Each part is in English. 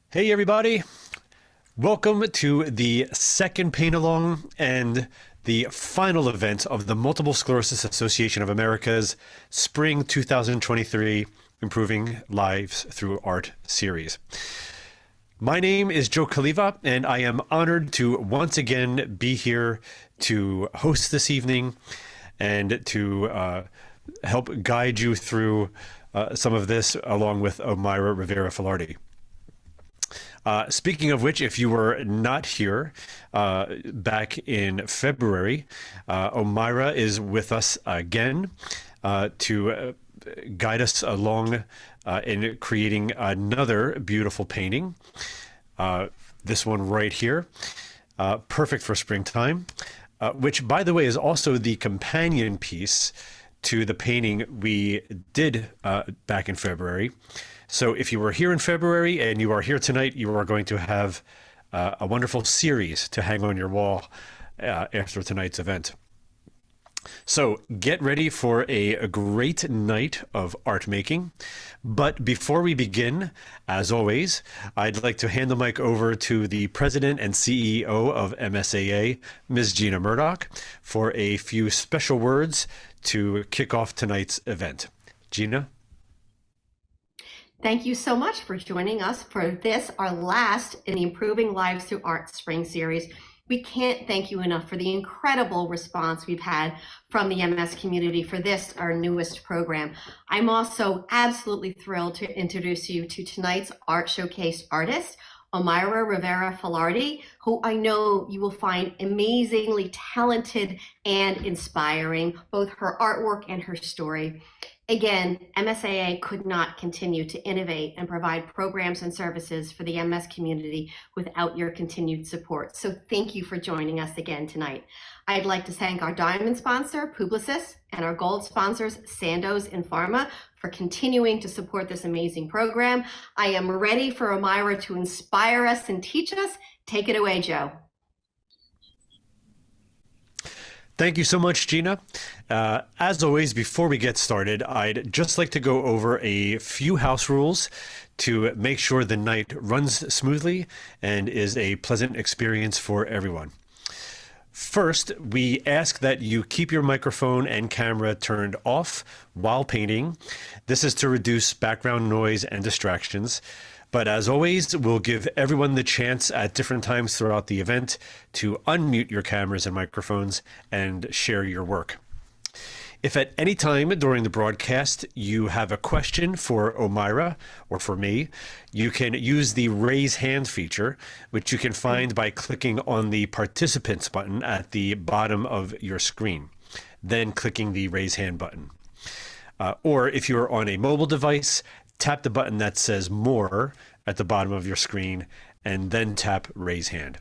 Hey everybody, welcome to the second paint along and the final event of the Multiple Sclerosis Association of America's Spring 2023 Improving Lives Through Art series. My name is Joe Caliva, and I am honored to once again be here to host this evening and to help guide you through some of this along with Omayra Rivera-Filardi. Speaking of which, if you were not here back in February, Omayra is with us again to guide us along in creating another beautiful painting. This one right here, perfect for springtime, which, by the way, is also the companion piece to the painting we did back in February. So if you were here in February and you are here tonight, you are going to have a wonderful series to hang on your wall after tonight's event. So get ready for a great night of art making. But before we begin, as always, I'd like to hand the mic over to the president and CEO of MSAA, Ms. Gina Murdoch, for a few special words to kick off tonight's event. Gina? Thank you so much for joining us for this, our last in the Improving Lives Through Art Spring Series. We can't thank you enough for the incredible response we've had from the MS community for this, our newest program. I'm also absolutely thrilled to introduce you to tonight's art showcase artist, Omayra Rivera-Filardi, who I know you will find amazingly talented and inspiring, both her artwork and her story. Again, MSAA could not continue to innovate and provide programs and services for the MS community without your continued support. So thank you for joining us again tonight. I'd like to thank our diamond sponsor, Publicis, and our gold sponsors, Sandoz and Pharma, for continuing to support this amazing program. I am ready for Omayra to inspire us and teach us. Take it away, Joe. Thank you so much, Gina. As always, before we get started, I'd just like to go over a few house rules to make sure the night runs smoothly and is a pleasant experience for everyone. First, we ask that you keep your microphone and camera turned off while painting. This is to reduce background noise and distractions. But as always, we'll give everyone the chance at different times throughout the event to unmute your cameras and microphones and share your work. If at any time during the broadcast you have a question for Omayra or for me, you can use the raise hand feature, which you can find by clicking on the participants button at the bottom of your screen, then clicking the raise hand button. Or if you're on a mobile device, tap the button that says More at the bottom of your screen and then tap Raise Hand.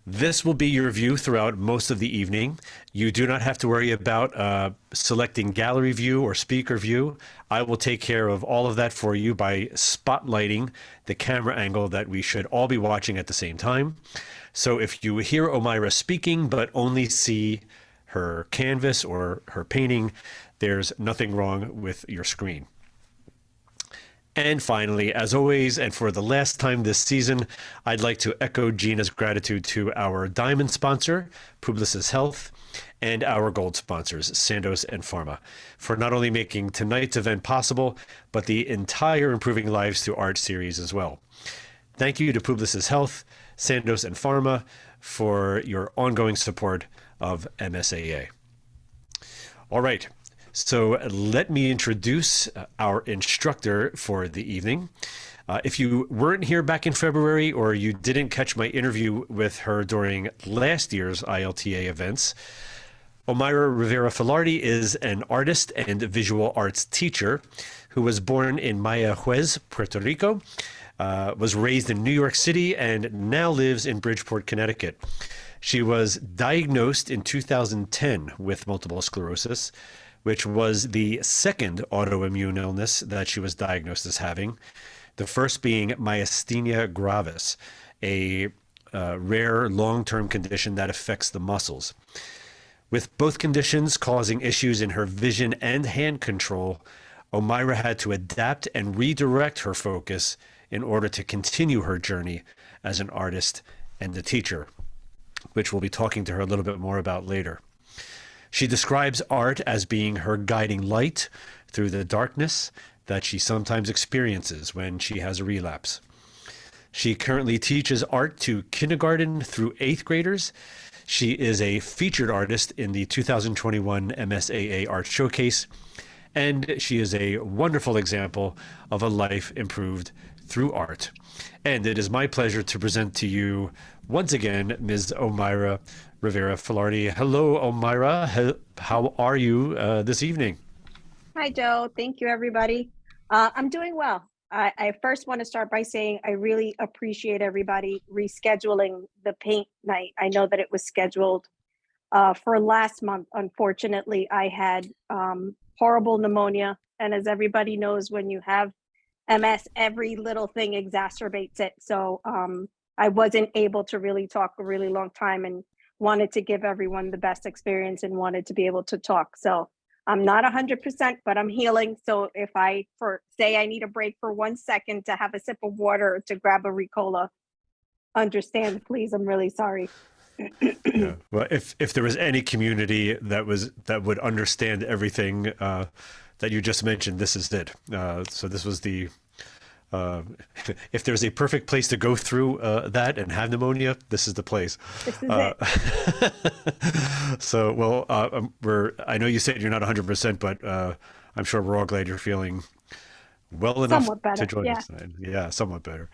This will be your view throughout most of the evening. You do not have to worry about selecting gallery view or speaker view. I will take care of all of that for you by spotlighting the camera angle that we should all be watching at the same time. So if you hear Omayra speaking but only see her canvas or her painting, there's nothing wrong with your screen. And finally, as always, and for the last time this season, I'd like to echo Gina's gratitude to our diamond sponsor, Publicis Health, and our gold sponsors, Sandoz and Pharma, for not only making tonight's event possible, but the entire Improving Lives Through Art series as well. Thank you to Publicis Health, Sandoz and Pharma for your ongoing support of MSAA. All right. So let me introduce our instructor for the evening. If you weren't here back in February or you didn't catch my interview with her during last year's ILTA events, Omayra Rivera-Filardi is an artist and visual arts teacher who was born in Mayagüez, Puerto Rico, was raised in New York City, and now lives in Bridgeport, Connecticut. She was diagnosed in 2010 with multiple sclerosis, which was the second autoimmune illness that she was diagnosed as having, the first being myasthenia gravis, a rare long-term condition that affects the muscles. With both conditions causing issues in her vision and hand control, Omayra had to adapt and redirect her focus in order to continue her journey as an artist and a teacher, which we'll be talking to her a little bit more about later. She describes art as being her guiding light through the darkness that she sometimes experiences when she has a relapse. She currently teaches art to kindergarten through 8th graders. She is a featured artist in the 2021 MSAA Art Showcase, and she is a wonderful example of a life improved through art. And it is my pleasure to present to you once again Ms. Omayra Rivera-Filardi. Hello, Omayra. How are you this evening? Hi, Joe. Thank you, everybody. I'm doing well. I first want to start by saying I really appreciate everybody rescheduling the paint night. I know that it was scheduled for last month. Unfortunately, I had horrible pneumonia. And as everybody knows, when you have MS, every little thing exacerbates it. So I wasn't able to really talk a really long time and wanted to give everyone the best experience and wanted to be able to talk. So I'm not 100%, but I'm healing. So if I say I need a break for 1 second to have a sip of water or to grab a Ricola, understand, please. I'm really sorry. Yeah. Well, if there was any community that would understand everything that you just mentioned, this is it. So this was the if there's a perfect place to go through that and have pneumonia, this is the place. This is it. So, well, I know you said you're not 100%, but I'm sure we're all glad you're feeling well enough Somewhat better, to join yeah. us tonight. Yeah, somewhat better.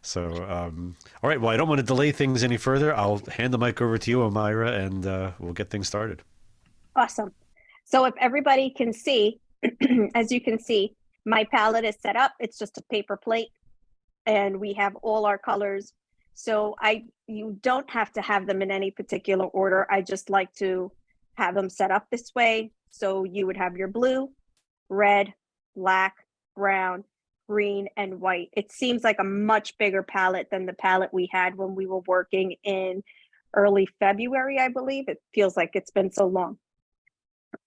So, all right. Well, I don't want to delay things any further. I'll hand the mic over to you, Omayra, and we'll get things started. Awesome. So if everybody can see, as you can see, my palette is set up. It's just a paper plate and we have all our colors. So you don't have to have them in any particular order. I just like to have them set up this way. So you would have your blue, red, black, brown, green, and white. It seems like a much bigger palette than the palette we had when we were working in early February, I believe. It feels like it's been so long.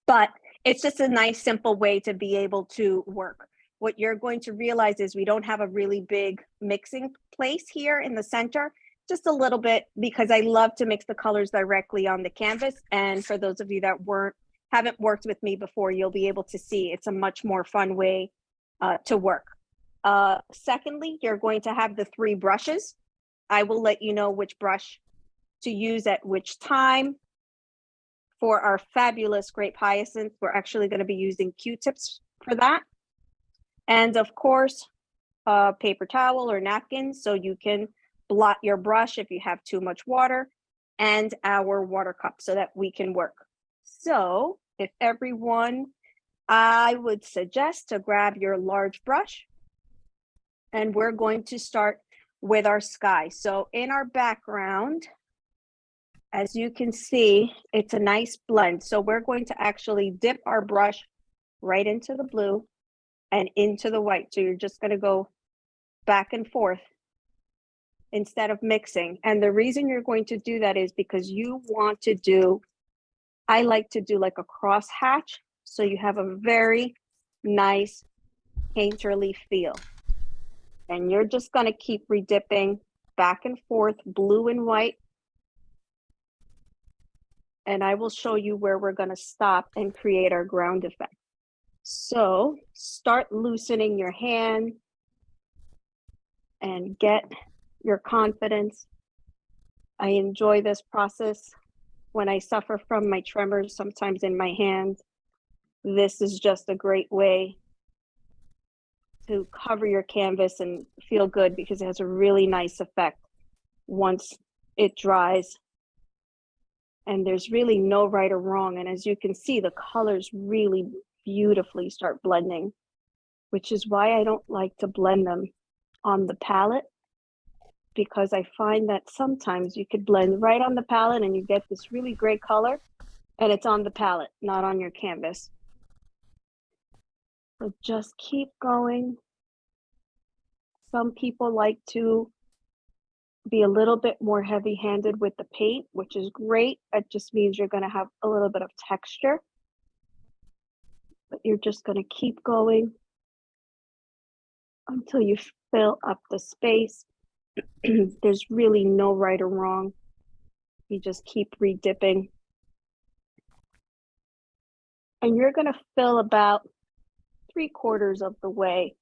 But it's just a nice, simple way to be able to work. What you're going to realize is we don't have a really big mixing place here in the center, just a little bit, because I love to mix the colors directly on the canvas. And for those of you that haven't worked with me before, you'll be able to see it's a much more fun way to work. Secondly, you're going to have the 3 brushes. I will let you know which brush to use at which time. For our fabulous grape hyacinth, we're actually going to be using Q-tips for that. And of course, paper towel or napkin, so you can blot your brush if you have too much water, and our water cup so that we can work. So if everyone, I would suggest to grab your large brush, and we're going to start with our sky. So in our background, as you can see, it's a nice blend. So we're going to actually dip our brush right into the blue and into the white. So you're just going to go back and forth instead of mixing. And the reason you're going to do that is because you want to do, I like to do like a cross hatch. So you have a very nice painterly feel. And you're just going to keep redipping back and forth, blue and white. And I will show you where we're going to stop and create our ground effect. So start loosening your hand and get your confidence. I enjoy this process when I suffer from my tremors sometimes in my hands. This is just a great way to cover your canvas and feel good because it has a really nice effect once it dries. And there's really no right or wrong. And as you can see, the colors really beautifully start blending, which is why I don't like to blend them on the palette, because I find that sometimes you could blend right on the palette and you get this really great color and it's on the palette, not on your canvas. So just keep going. Some people like to be a little bit more heavy-handed with the paint, which is great. It just means you're going to have a little bit of texture, but you're just going to keep going until you fill up the space. There's really no right or wrong. You just keep redipping. And you're going to fill about 3/4 of the way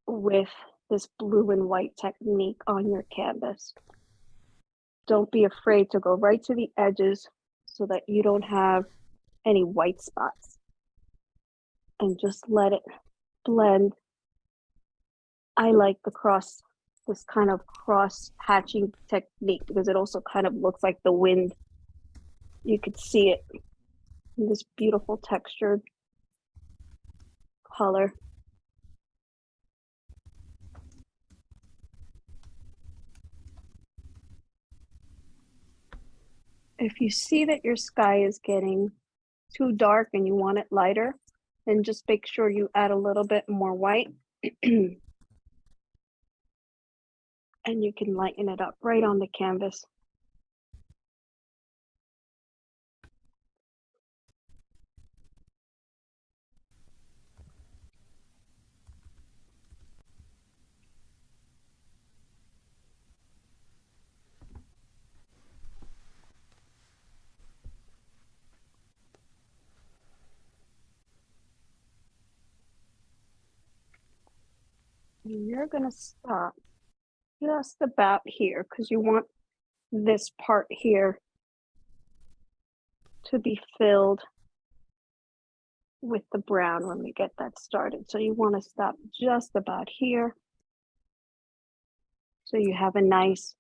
with this blue and white technique on your canvas. Don't be afraid to go right to the edges so that you don't have any white spots. And just let it blend. I like this kind of cross hatching technique because it also kind of looks like the wind. You could see it in this beautiful textured color. If you see that your sky is getting too dark and you want it lighter, then just make sure you add a little bit more white. And you can lighten it up right on the canvas. And you're going to stop just about here because you want this part here to be filled with the brown when we get that started. So you want to stop just about here so you have a nice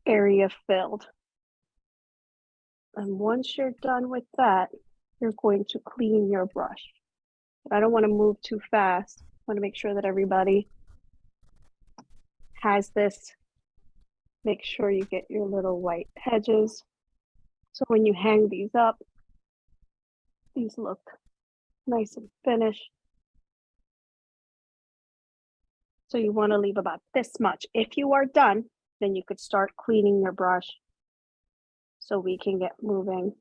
area filled. And once you're done with that, you're going to clean your brush. But I don't want to move too fast. I want to make sure that everybody has this. Make sure you get your little white edges. So when you hang these up, these look nice and finished. So you want to leave about this much. If you are done, then you could start cleaning your brush so we can get moving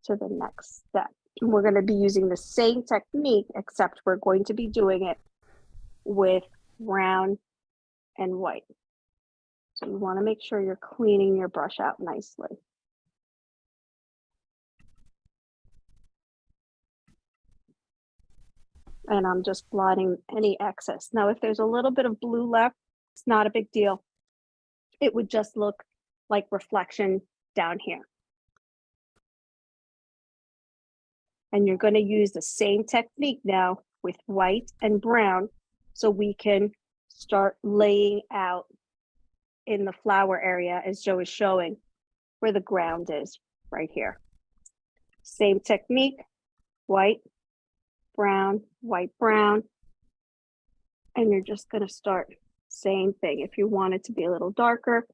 to the next step. And we're going to be using the same technique, except we're going to be doing it with brown and white. So you want to make sure you're cleaning your brush out nicely. And I'm just blotting any excess. Now, if there's a little bit of blue left, it's not a big deal. It would just look like reflection down here. And you're going to use the same technique now with white and brown so we can start laying out in the flower area as Joe is showing where the ground is right here. Same technique, white, brown, white, brown. And you're just going to start same thing. If you want it to be a little darker,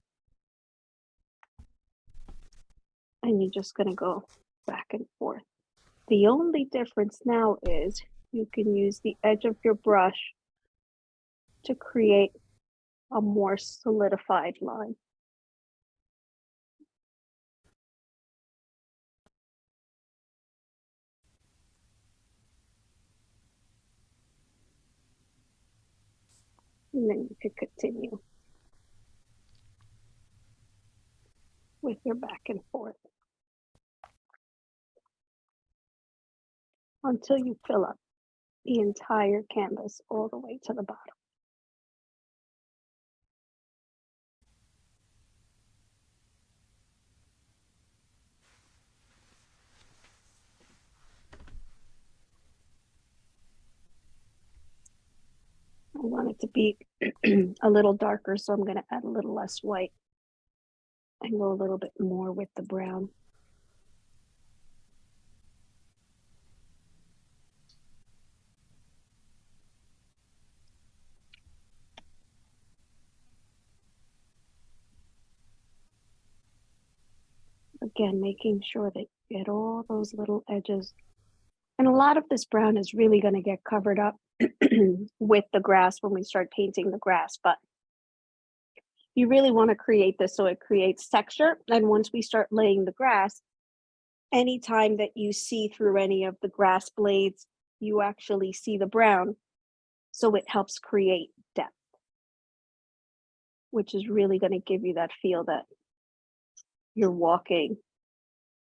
and you're just going to go back and forth. The only difference now is you can use the edge of your brush to create a more solidified line. And then you could continue with your back and forth until you fill up the entire canvas all the way to the bottom. I want it to be a little darker, so I'm going to add a little less white and go a little bit more with the brown. Again, making sure that you get all those little edges. And a lot of this brown is really going to get covered up with the grass when we start painting the grass, but you really want to create this so it creates texture. And once we start laying the grass, anytime that you see through any of the grass blades, you actually see the brown. So it helps create depth, which is really going to give you that feel that you're walking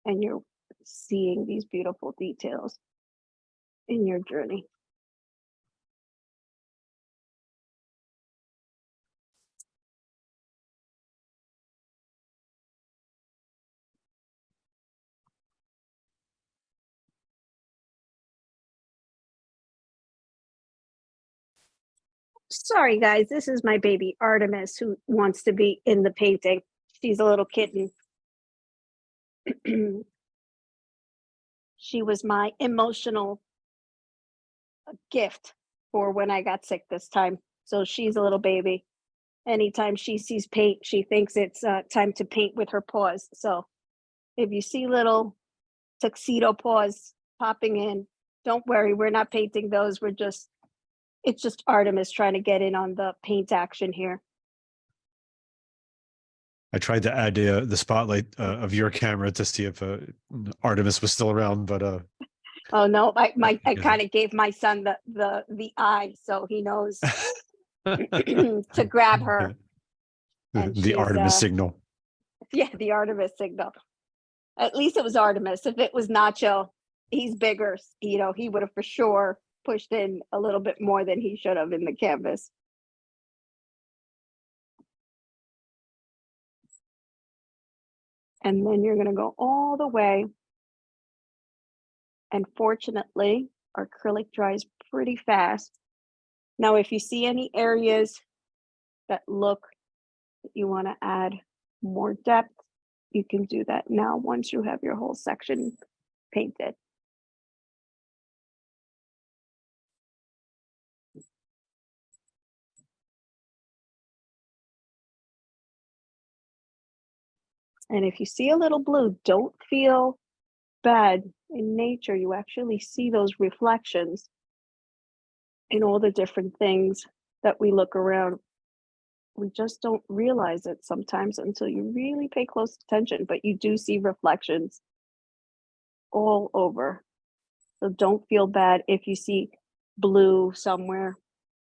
and you're seeing these beautiful details in your journey. Sorry, guys, this is my baby Artemis who wants to be in the painting. She's a little kitten. She was my emotional gift for when I got sick this time. So she's a little baby. Anytime she sees paint, she thinks it's time to paint with her paws. So if you see little tuxedo paws popping in, don't worry, we're not painting those. It's just Artemis trying to get in on the paint action here. I tried to add the spotlight of your camera to see if Artemis was still around, but oh no, I kind of gave my son the eye, so he knows to grab her. And the Artemis signal. Yeah, the Artemis signal. At least it was Artemis. If it was Nacho, he's bigger. He would have for sure pushed in a little bit more than he should have in the canvas. And then you're going to go all the way. And fortunately, our acrylic dries pretty fast. Now, if you see any areas that look that you want to add more depth, you can do that now once you have your whole section painted. And if you see a little blue, don't feel bad. In nature, you actually see those reflections in all the different things that we look around. We just don't realize it sometimes until you really pay close attention, but you do see reflections all over. So don't feel bad if you see blue somewhere.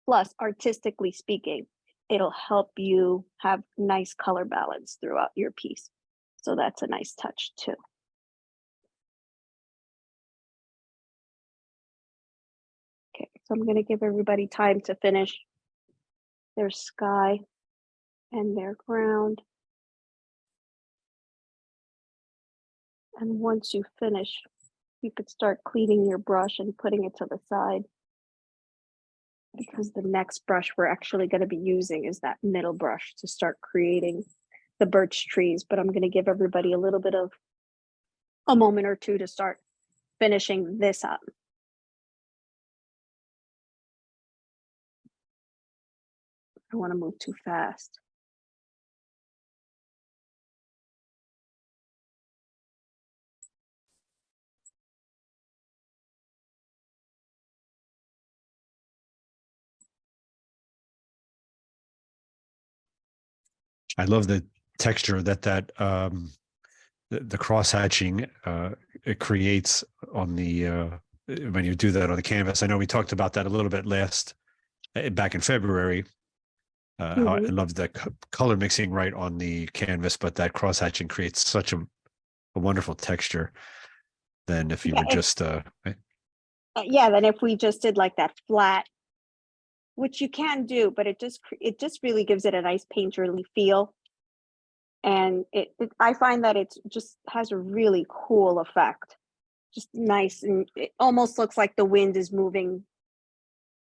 Plus, artistically speaking, it'll help you have nice color balance throughout your piece. So that's a nice touch too. Okay, so I'm going to give everybody time to finish their sky and their ground. And once you finish, you could start cleaning your brush and putting it to the side, because the next brush we're actually going to be using is that middle brush to start creating the birch trees. But I'm going to give everybody a little bit of a moment or two to start finishing this up. I don't want to move too fast. I love the texture that the cross hatching it creates on the when you do that on the canvas. I know we talked about that a little bit back in February. How I love the color mixing right on the canvas, but that cross hatching creates such a wonderful texture than if you were just then if we just did like that flat, which you can do, but it just really gives it a nice painterly feel. And I find that it just has a really cool effect. Just nice, and it almost looks like the wind is moving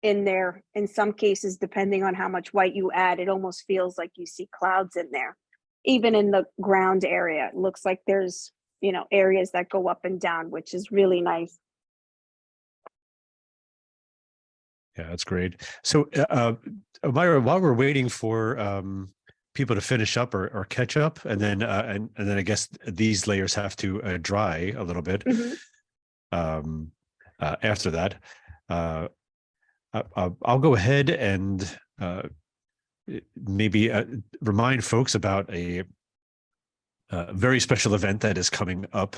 in there. In some cases, depending on how much white you add, it almost feels like you see clouds in there. Even in the ground area, it looks like there's, areas that go up and down, which is really nice. Yeah, that's great. So, Omayra, while we're waiting for people to finish up or catch up, and then I guess these layers have to dry a little bit. After that, I'll go ahead and maybe remind folks about a very special event that is coming up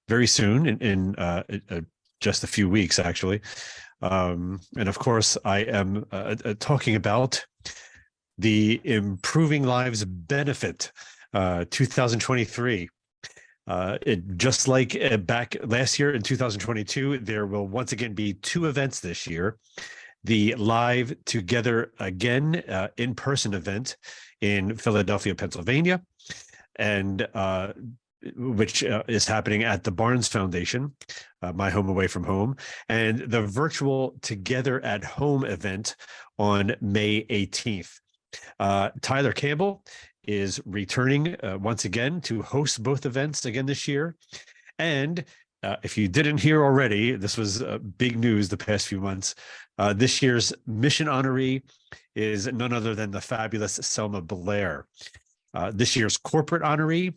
very soon in just a few weeks, actually. And of course, I am talking about the Improving Lives Benefit 2023. Just like back last year in 2022, there will once again be two events this year. The Live Together Again in-person event in Philadelphia, Pennsylvania, and which is happening at the Barnes Foundation, My Home Away from Home, and the virtual Together at Home event on May 18th. Tyler Campbell is returning once again to host both events again this year. And if you didn't hear already, this was big news the past few months. This year's mission honoree is none other than the fabulous Selma Blair. This year's corporate honoree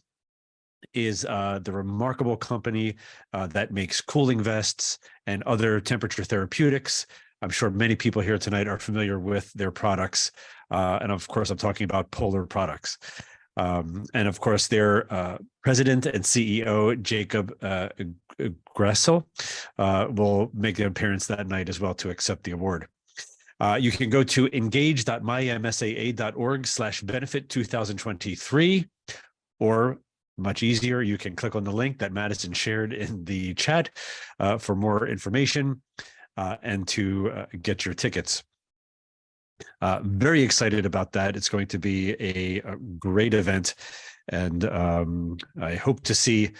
is the remarkable company that makes cooling vests and other temperature therapeutics. I'm sure many people here tonight are familiar with their products. And of course, I'm talking about Polar Products. And of course, their president and CEO, Jacob Gressel, will make an appearance that night as well to accept the award. You can go to engage.mymsaa.org/benefit 2023, or much easier, you can click on the link that Madison shared in the chat for more information and to get your tickets. Very excited about that. It's going to be a great event, and I hope to see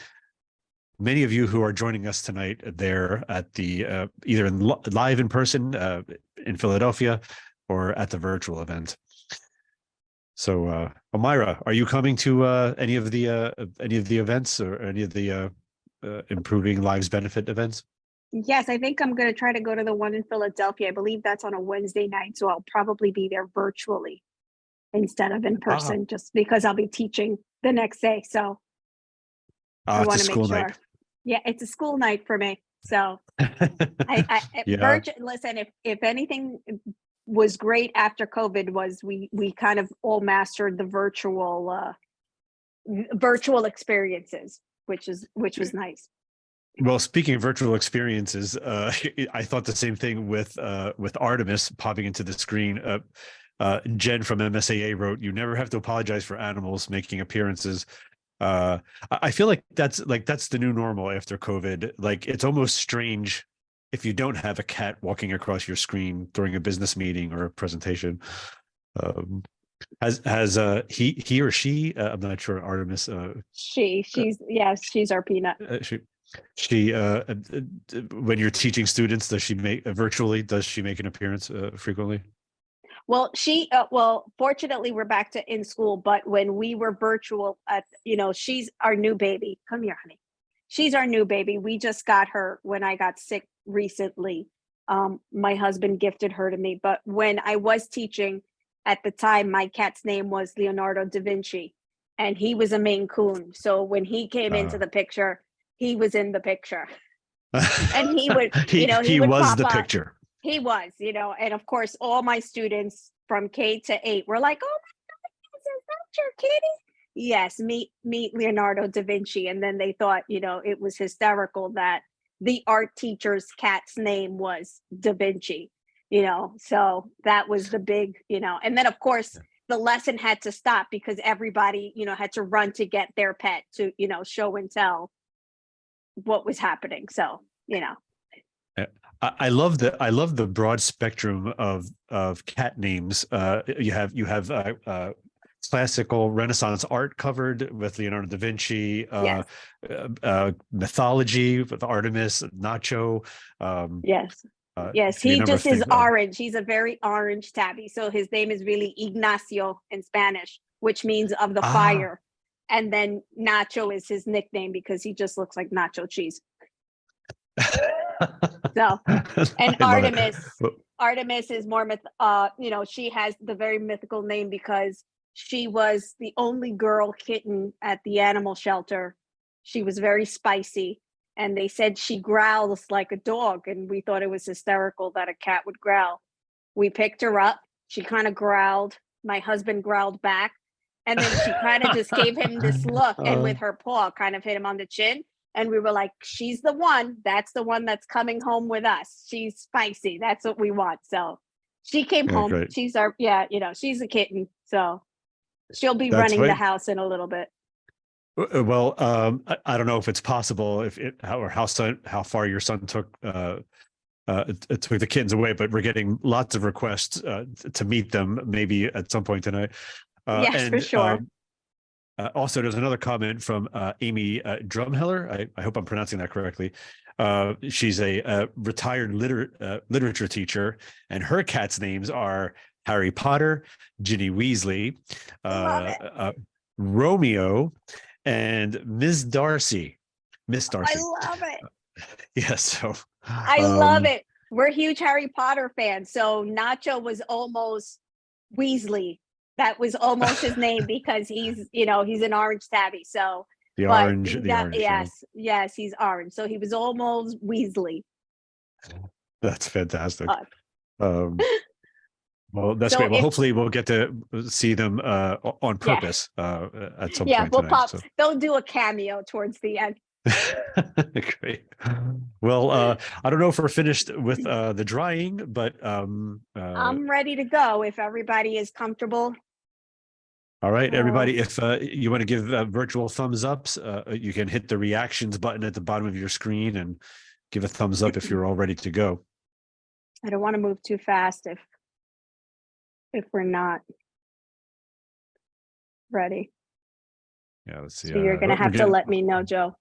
many of you who are joining us tonight there at the either live in person in Philadelphia or at the virtual event. So, Omayra, are you coming to any of the events or any of the Improving Lives Benefit events? Yes, I think I'm going to try to go to the one in Philadelphia. I believe that's on a Wednesday night, so I'll probably be there virtually instead of in person, just because I'll be teaching the next day. So I want to make sure. Night. Yeah, it's a school night for me. So yeah. Listen, if anything was great after COVID was we kind of all mastered the virtual experiences, which was nice. Well, speaking of virtual experiences, I thought the same thing with Artemis popping into the screen. Jen from MSAA wrote, "You never have to apologize for animals making appearances." I feel like that's the new normal after COVID. Like, it's almost strange if you don't have a cat walking across your screen during a business meeting or a presentation. Has he or she? I'm not sure. Artemis. She's our peanut. She when you're teaching students, does she make virtually? Does she make an appearance frequently? Well, fortunately, we're back to in school. But when we were virtual, she's our new baby. Come here, honey. She's our new baby. We just got her when I got sick recently. My husband gifted her to me. But when I was teaching at the time, my cat's name was Leonardo da Vinci, and he was a Maine Coon. So when he came into the picture, he was in the picture, and he would, he would was the picture. He was, and of course, all my students from K to 8 were like, "Oh my God, is that your kitty?" Yes, meet Leonardo da Vinci. And then they thought, it was hysterical that the art teacher's cat's name was Da Vinci, so that was the big, and then of course the lesson had to stop because everybody, had to run to get their pet to, show and tell what was happening. So, I love the broad spectrum of cat names. You have classical Renaissance art covered with Leonardo da Vinci, yes. Mythology with Artemis, Nacho. Yes, he just is orange. He's a very orange tabby. So his name is really Ignacio in Spanish, which means of the fire. And then Nacho is his nickname because he just looks like nacho cheese. So, and Artemis is more she has the very mythical name because she was the only girl kitten at the animal shelter. She was very spicy, and they said she growls like a dog, and we thought it was hysterical that a cat would growl. We picked her up. She kind of growled. My husband growled back, and then she kind of just gave him this look, and with her paw kind of hit him on the chin. And we were like, she's the one. That's the one that's coming home with us. She's spicy. That's what we want. So she came Yeah, home. great. She's our, yeah, you know, she's a kitten. So she'll be That's running the right. house in a little bit. Well, I don't know if it's possible if it how far your son took it took the kittens away, but we're getting lots of requests to meet them maybe at some point tonight. Yes, for And sure. Also, there's another comment from Amy Drumheller. I hope I'm pronouncing that correctly. She's a retired literature teacher, and her cats' names are Harry Potter, Ginny Weasley, Love it. Romeo, and Miss Darcy. Miss I Darcy. love it. Yes. So I love it. We're huge Harry Potter fans. So Nacho was almost Weasley. That was almost his name because he's, you know, he's an orange tabby. So, the but orange, yes, yes, he's orange. So he was almost Weasley. That's fantastic. Uh, Well, that's so great. Well, if, hopefully we'll get to see them on yeah, purpose at some yeah, point we'll tonight. pop. So. They'll do a cameo towards the end. Great. Well, I don't know if we're finished with the drying, but I'm ready to go if everybody is comfortable. all right, everybody. If you want to give virtual thumbs ups, you can hit the reactions button at the bottom of your screen and give a thumbs up if you're all ready to go. I don't want to move too fast if we're not ready. Yeah, let's see. So you're going to have to let me know, Joe.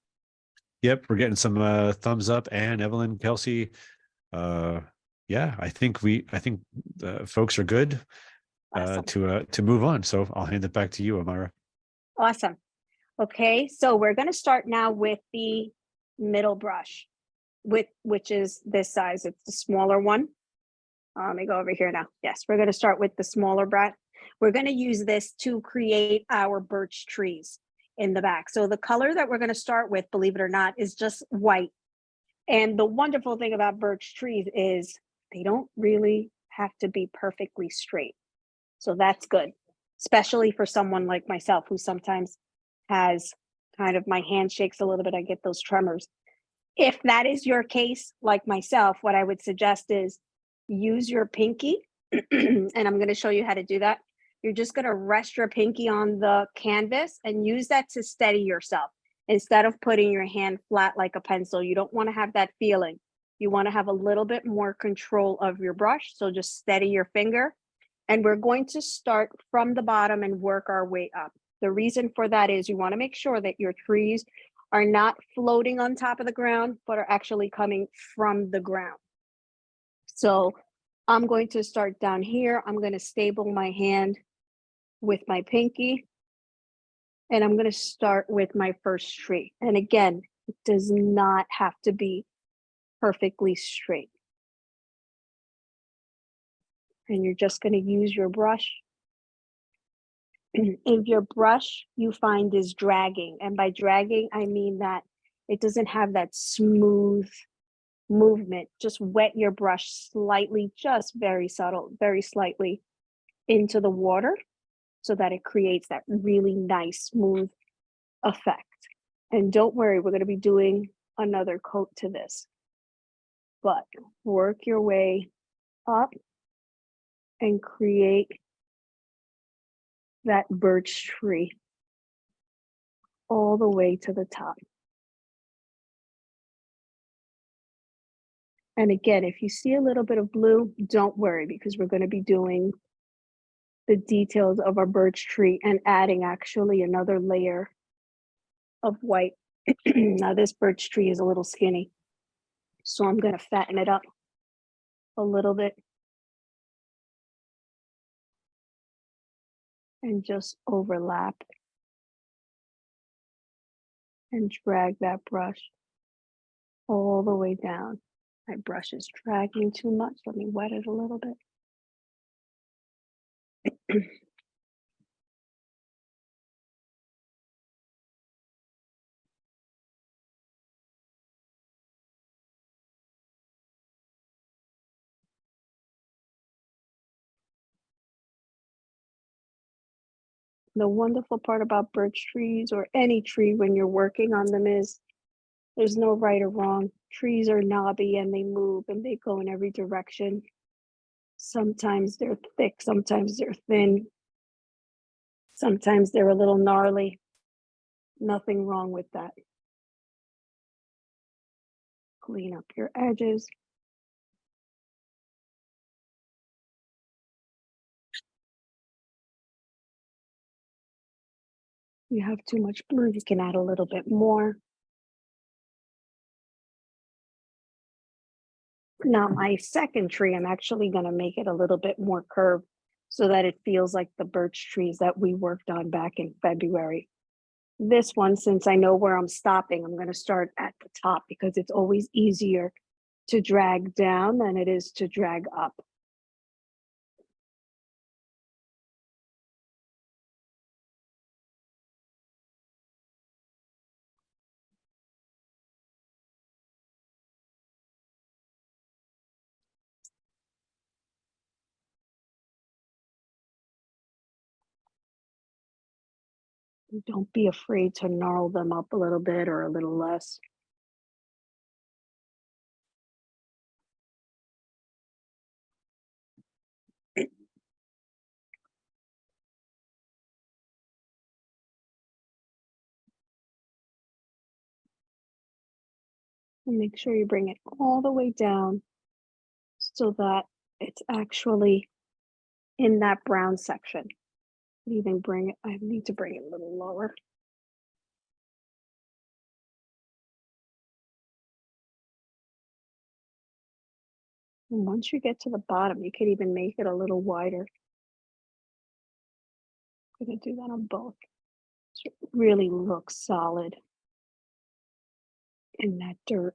Yep, we're getting some thumbs up. And Evelyn, Kelsey, yeah, I think folks are good Awesome. to move on. So I'll hand it back to you, Omayra. Awesome. Okay, so we're going to start now with the middle brush, which is this size. It's the smaller one. Let me go over here now. Yes, we're going to start with the smaller brush. We're going to use this to create our birch trees in the back. So the color that we're going to start with, believe it or not, is just white. And the wonderful thing about birch trees is they don't really have to be perfectly straight. So that's good, especially for someone like myself who sometimes has kind of, my hand shakes a little bit. I get those tremors. If that is your case, like myself, what I would suggest is use your pinky, and I'm going to show you how to do that. You're just going to rest your pinky on the canvas and use that to steady yourself instead of putting your hand flat like a pencil. You don't want to have that feeling. You want to have a little bit more control of your brush. So just steady your finger. And we're going to start from the bottom and work our way up. The reason for that is you want to make sure that your trees are not floating on top of the ground, but are actually coming from the ground. So I'm going to start down here. I'm going to stable my hand with my pinky. And I'm going to start with my first tree. And again, it does not have to be perfectly straight. And you're just going to use your brush. If your brush you find is dragging, and by dragging, I mean that it doesn't have that smooth movement, just wet your brush slightly, just very subtle, very slightly into the water so that it creates that really nice, smooth effect. And don't worry, we're going to be doing another coat to this, but work your way up and create that birch tree all the way to the top. And again, if you see a little bit of blue, don't worry, because we're going to be doing the details of our birch tree and adding actually another layer of white. Now this birch tree is a little skinny, so I'm going to fatten it up a little bit and just overlap and drag that brush all the way down. My brush is dragging too much. Let me wet it a little bit. The wonderful part about birch trees or any tree when you're working on them is There's no right or wrong. Trees are knobby and they move and they go in every direction. Sometimes they're thick, sometimes they're thin. Sometimes they're a little gnarly. Nothing wrong with that. Clean up your edges. You have too much blue, you can add a little bit more. Now my second tree, I'm actually going to make it a little bit more curved so that it feels like the birch trees that we worked on back in February. This one, since I know where I'm stopping, I'm going to start at the top because it's always easier to drag down than it is to drag up. Don't be afraid to gnarl them up a little bit or a little less. And make sure you bring it all the way down so that it's actually in that brown section. Even bring it, I need to bring it a little lower. And once you get to the bottom, you could even make it a little wider. I'm gonna do that on both. So it really looks solid in that dirt.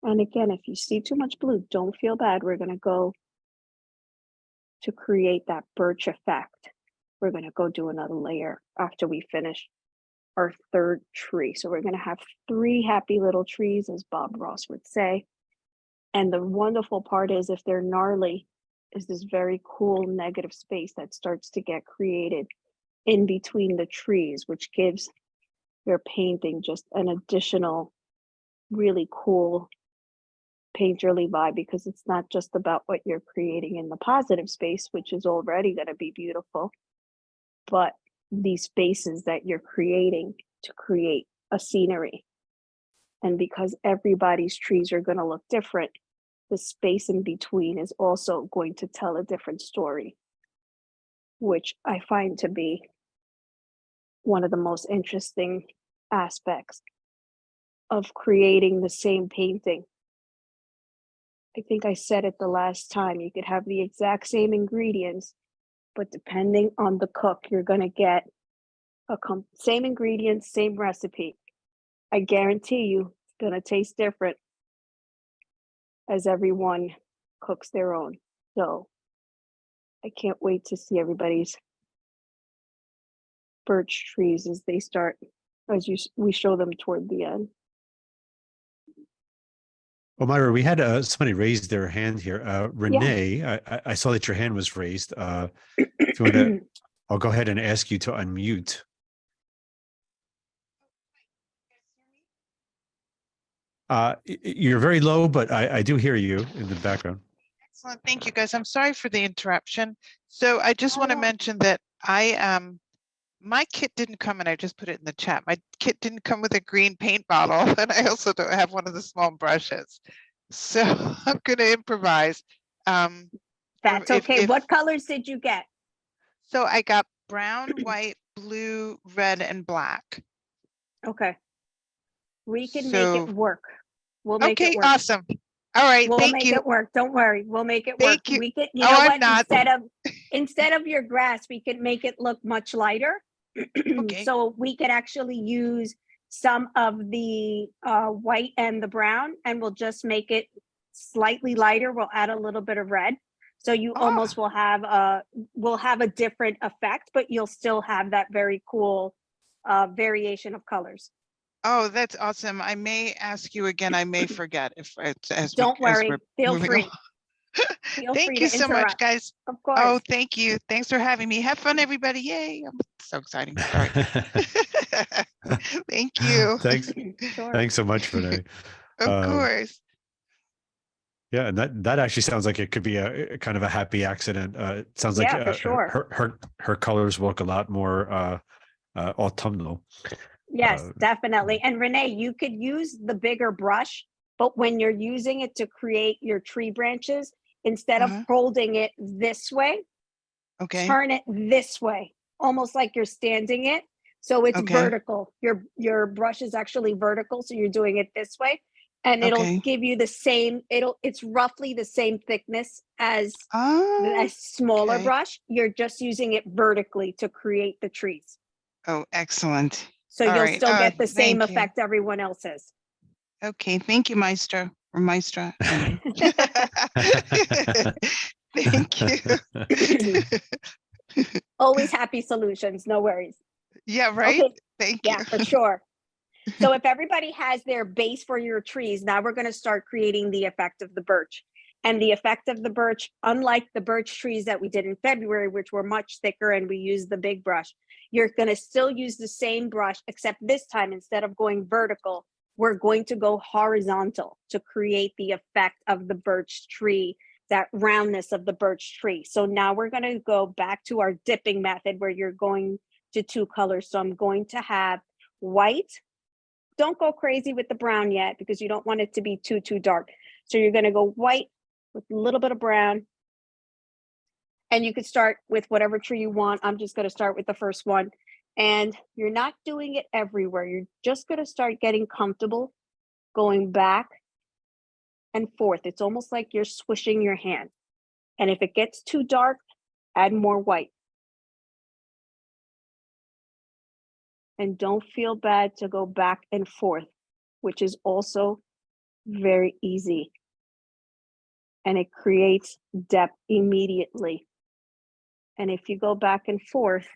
And again, if you see too much blue, don't feel bad. We're gonna go to create that birch effect. We're gonna go do another layer after we finish our third tree. So we're gonna have 3 happy little trees, as Bob Ross would say. And the wonderful part is if they're gnarly, is this very cool negative space that starts to get created in between the trees, which gives your painting just an additional really cool painterly vibe, because it's not just about what you're creating in the positive space, which is already going to be beautiful, but these spaces that you're creating to create a scenery. And because everybody's trees are going to look different, the space in between is also going to tell a different story, which I find to be one of the most interesting aspects of creating the same painting. I think I said it the last time, you could have the exact same ingredients, but depending on the cook, you're going to get a same ingredients, same recipe. I guarantee you it's going to taste different as everyone cooks their own. So I can't wait to see everybody's birch trees as they start, we show them toward the end. Omayra, we had somebody raise their hand here. Renee, I saw that your hand was raised. If you want to, I'll go ahead and ask you to unmute. You're very low, but I do hear you in the background. Excellent. Thank you, guys. I'm sorry for the interruption. So I just want to mention that my kit didn't come, and I just put it in the chat. My kit didn't come with a green paint bottle, and I also don't have one of the small brushes. So I'm going to improvise. That's okay. What colors did you get? So I got brown, white, blue, red, and black. Okay. We can make it work. We'll make it work. Okay, awesome. All right, we'll thank make you. It work. Don't worry. We'll make it Thank work. you. We can, you know what? Not. Instead of your grass, we can make it look much lighter. Okay. So we could actually use some of the white and the brown, and we'll just make it slightly lighter. We'll add a little bit of red. So you almost will have a different effect, but you'll still have that very cool variation of colors. Oh, that's awesome. I may ask you again. I may forget if it's as Don't worry. Feel free. Feel free Thank to you so much, interrupt. guys. Of Oh, course. thank you. Thanks for having me. Have fun, everybody. Yay. So exciting. Sorry. Thank you. Thanks. Sure. Thanks so much, Renee. Of course. Yeah, and that actually sounds like it could be a kind of a happy accident. It sounds like Yeah, for sure. her colors look a lot more autumnal. Yes, Uh, definitely. And Renee, you could use the bigger brush, but when you're using it to create your tree branches, instead of Uh-huh. holding it this way, Okay. turn it this way, almost like you're standing it. So it's Okay. vertical. Your brush is actually vertical, so you're doing it this way, and it'll Okay. give you the same. It's roughly the same thickness as Oh, a smaller okay. brush. You're just using it vertically to create the trees. Oh, excellent. So All you'll right. still get the same Thank you. effect everyone else has. Okay. Thank you, Maestro or Maestra. Anyway. Thank you. Always happy solutions, no worries. Yeah, right? Okay, Thank you. yeah, for sure. So if everybody has their base for your trees, now we're going to start creating the effect of the birch. And the effect of the birch, unlike the birch trees that we did in February, which were much thicker and we used the big brush, you're going to still use the same brush, except this time, instead of going vertical, we're going to go horizontal to create the effect of the birch tree, that roundness of the birch tree. So now we're going to go back to our dipping method where you're going to two colors. So I'm going to have white. Don't go crazy with the brown yet because you don't want it to be too dark. So you're going to go white with a little bit of brown. And you could start with whatever tree you want. I'm just going to start with the first one. And you're not doing it everywhere. You're just going to start getting comfortable going back and forth. It's almost like you're swishing your hand. And if it gets too dark, add more white. And don't feel bad to go back and forth, which is also very easy. And it creates depth immediately. And if you go back and forth,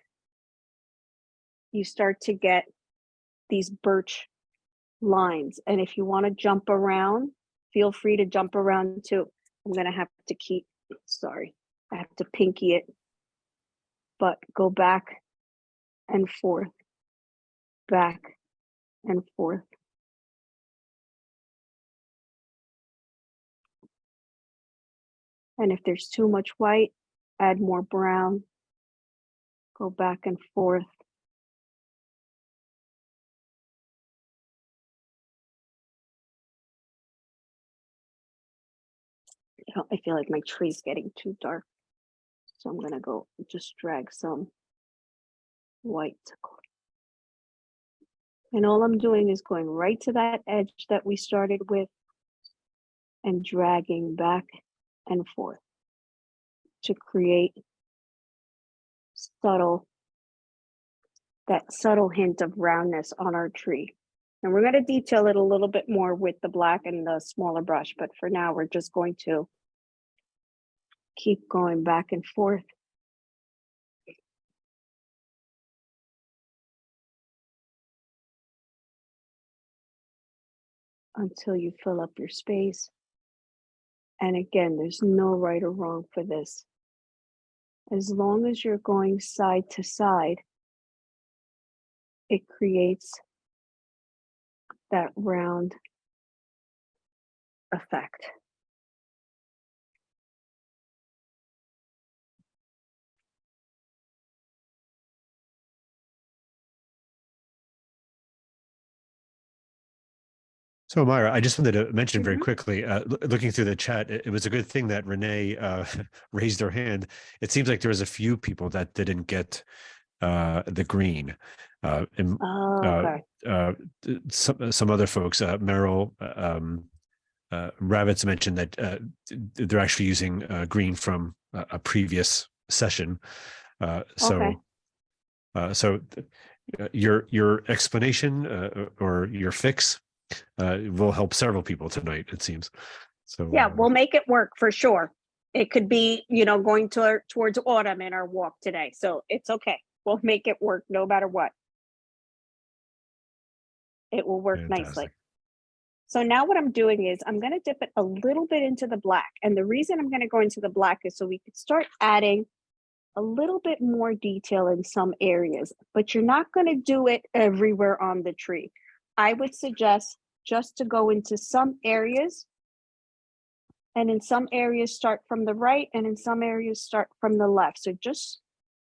you start to get these birch lines. And if you want to jump around, feel free to jump around too. I'm going to have to keep, sorry, I have to pinky it, but go back and forth, back and forth. And if there's too much white, add more brown, go back and forth. I feel like my tree's getting too dark. So I'm gonna go just drag some white. And all I'm doing is going right to that edge that we started with and dragging back and forth to create that subtle hint of roundness on our tree. And we're going to detail it a little bit more with the black and the smaller brush, but for now we're just going to keep going back and forth until you fill up your space. And again, there's no right or wrong for this. As long as you're going side to side, it creates that round effect. So, Myra, I just wanted to mention very Mhm. quickly, looking through the chat, it was a good thing that Renee raised her hand. It seems like there was a few people that didn't get the green. And, Okay. some other folks, Meryl Ravitz mentioned that they're actually using green from a previous session. Okay. So your explanation or your fix will help several people tonight, it seems. So Yeah, we'll make it work for sure. It could be, going towards autumn in our walk today. So it's okay. We'll make it work no matter what. It will work nicely. fantastic. So now what I'm doing is I'm going to dip it a little bit into the black. And the reason I'm going to go into the black is so we could start adding a little bit more detail in some areas, but you're not going to do it everywhere on the tree. I would suggest just to go into some areas, and in some areas start from the right, and in some areas start from the left. So just,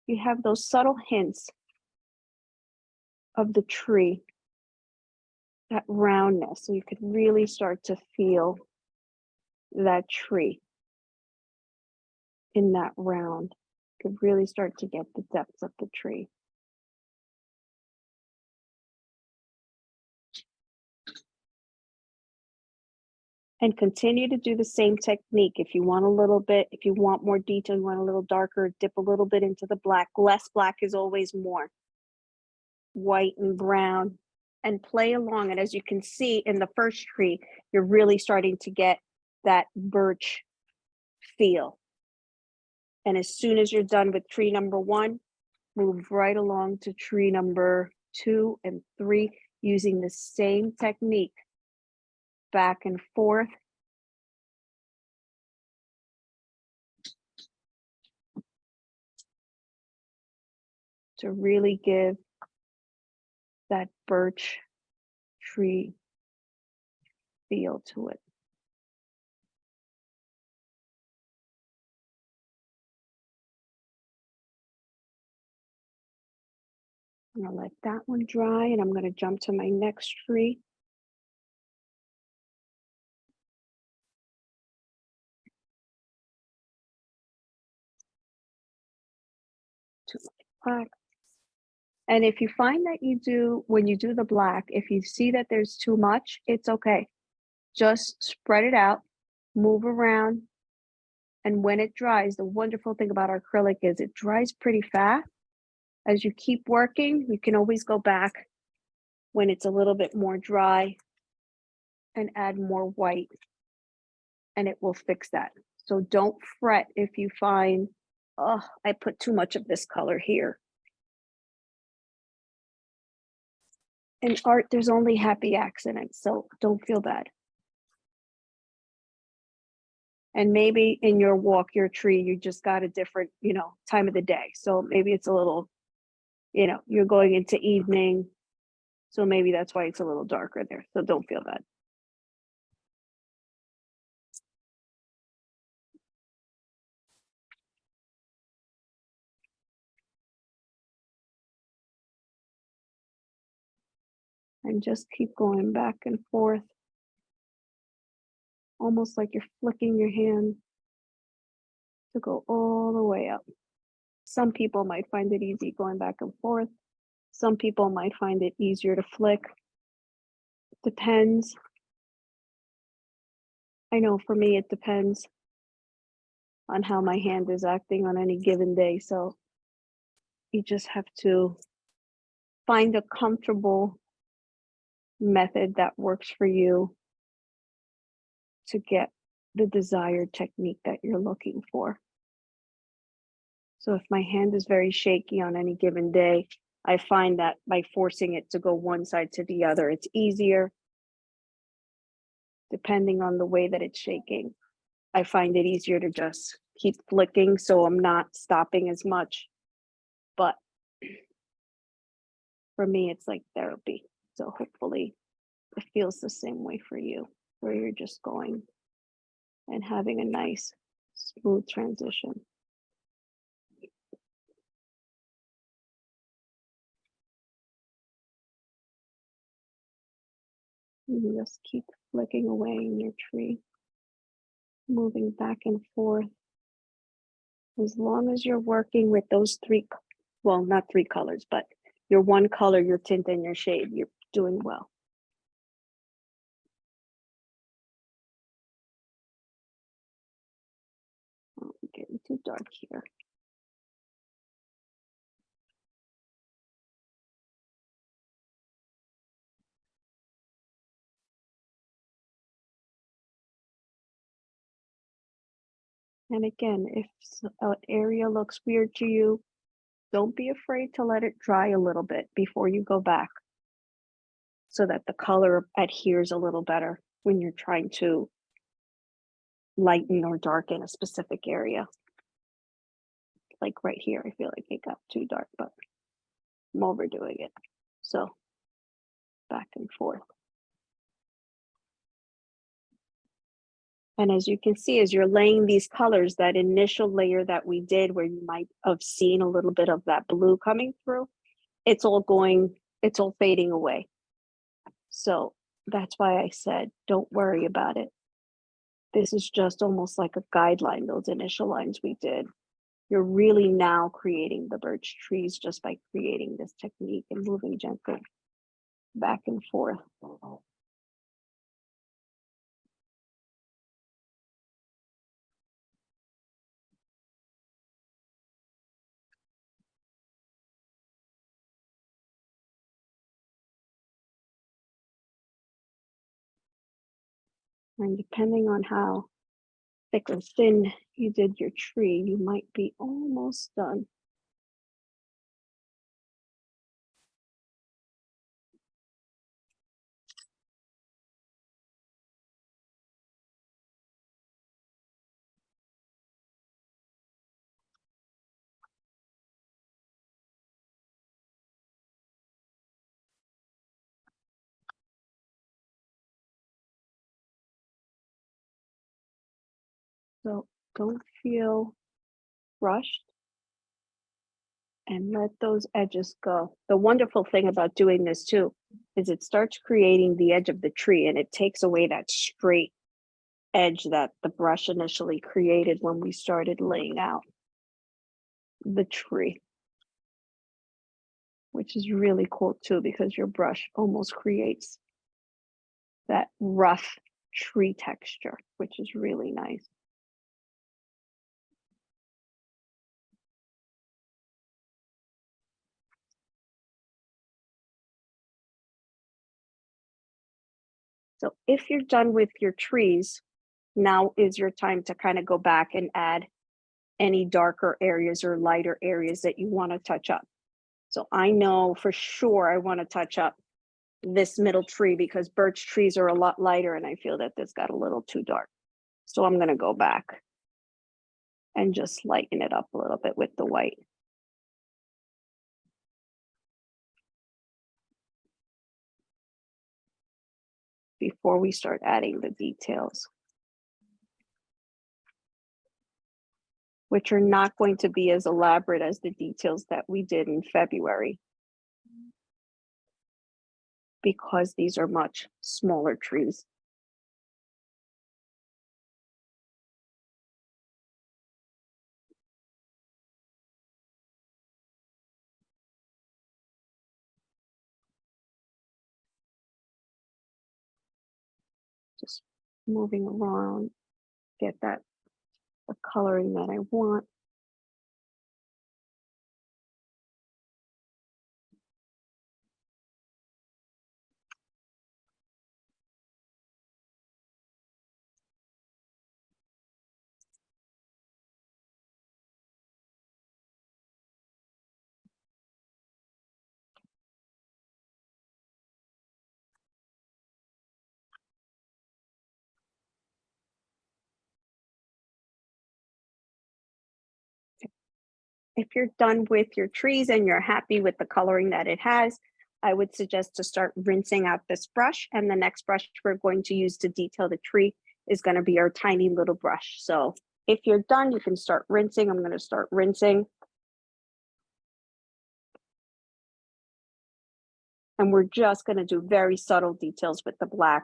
you have those subtle hints of the tree, that roundness, so you could really start to feel that tree in that round. You could really start to get the depths of the tree. And continue to do the same technique. If you want a little bit, if you want more detail, you want a little darker, dip a little bit into the black. Less black is always more. White and brown, and play along. And as you can see in the first tree, you're really starting to get that birch feel. And as soon as you're done with tree number 1, move right along to tree number 2 and 3, using the same technique, back and forth. To really give that birch tree feel to it. I'm gonna let that one dry, and I'm gonna jump to my next tree. To my black. And if you find that you do, when you do the black, if you see that there's too much, it's okay. Just spread it out, move around. And when it dries, the wonderful thing about acrylic is it dries pretty fast. As you keep working, you can always go back when it's a little bit more dry and add more white, and it will fix that. So don't fret if you find, oh, I put too much of this color here. In art, there's only happy accidents, so don't feel bad. And maybe in your walk, your tree, you just got a different, time of the day. So maybe it's a little, you're going into evening. So maybe that's why it's a little darker there. So don't feel bad. And just keep going back and forth. Almost like you're flicking your hand to go all the way up. Some people might find it easy going back and forth. Some people might find it easier to flick. Depends. I know for me, it depends on how my hand is acting on any given day. So you just have to find a comfortable method that works for you to get the desired technique that you're looking for. So if my hand is very shaky on any given day, I find that by forcing it to go one side to the other, it's easier. Depending on the way that it's shaking, I find it easier to just keep flicking, so I'm not stopping as much. But for me, it's like therapy. So hopefully it feels the same way for you, where you're just going and having a nice, smooth transition. You just keep flicking away in your tree, moving back and forth. As long as you're working with those well, not 3 colors, but your one color, your tint, and your shade, you're doing well. Oh, I'm getting too dark here. And again, if an area looks weird to you, don't be afraid to let it dry a little bit before you go back, so that the color adheres a little better when you're trying to lighten or darken a specific area. Like right here, I feel like it got too dark, but I'm overdoing it. So back and forth. And as you can see, as you're laying these colors, that initial layer that we did where you might have seen a little bit of that blue coming through, it's all fading away. So that's why I said, don't worry about it. This is just almost like a guideline, those initial lines we did. You're really now creating the birch trees just by creating this technique and moving gently back and forth. And depending on how thick or thin you did your tree, you might be almost done. So don't feel rushed and let those edges go. The wonderful thing about doing this too is it starts creating the edge of the tree and it takes away that straight edge that the brush initially created when we started laying out the tree, which is really cool too, because your brush almost creates that rough tree texture, which is really nice. So if you're done with your trees, now is your time to kind of go back and add any darker areas or lighter areas that you want to touch up. So I know for sure I want to touch up this middle tree because birch trees are a lot lighter and I feel that this got a little too dark. So I'm going to go back and just lighten it up a little bit with the white. Before we start adding the details, which are not going to be as elaborate as the details that we did in February, because these are much smaller trees. Just moving around, get that the coloring that I want. If you're done with your trees and you're happy with the coloring that it has, I would suggest to start rinsing out this brush, and the next brush we're going to use to detail the tree is going to be our tiny little brush. So if you're done, you can start rinsing. I'm going to start rinsing. And we're just going to do very subtle details with the black.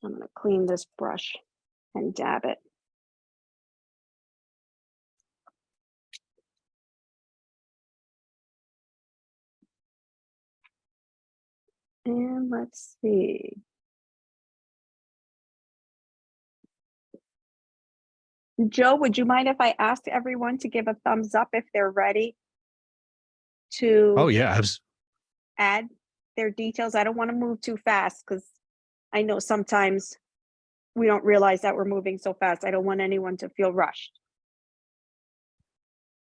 I'm going to clean this brush and dab it. And let's see. Joe, would you mind if I asked everyone to give a thumbs up if they're ready to Oh yeah, add their details? I don't want to move too fast because I know sometimes we don't realize that we're moving so fast. I don't want anyone to feel rushed.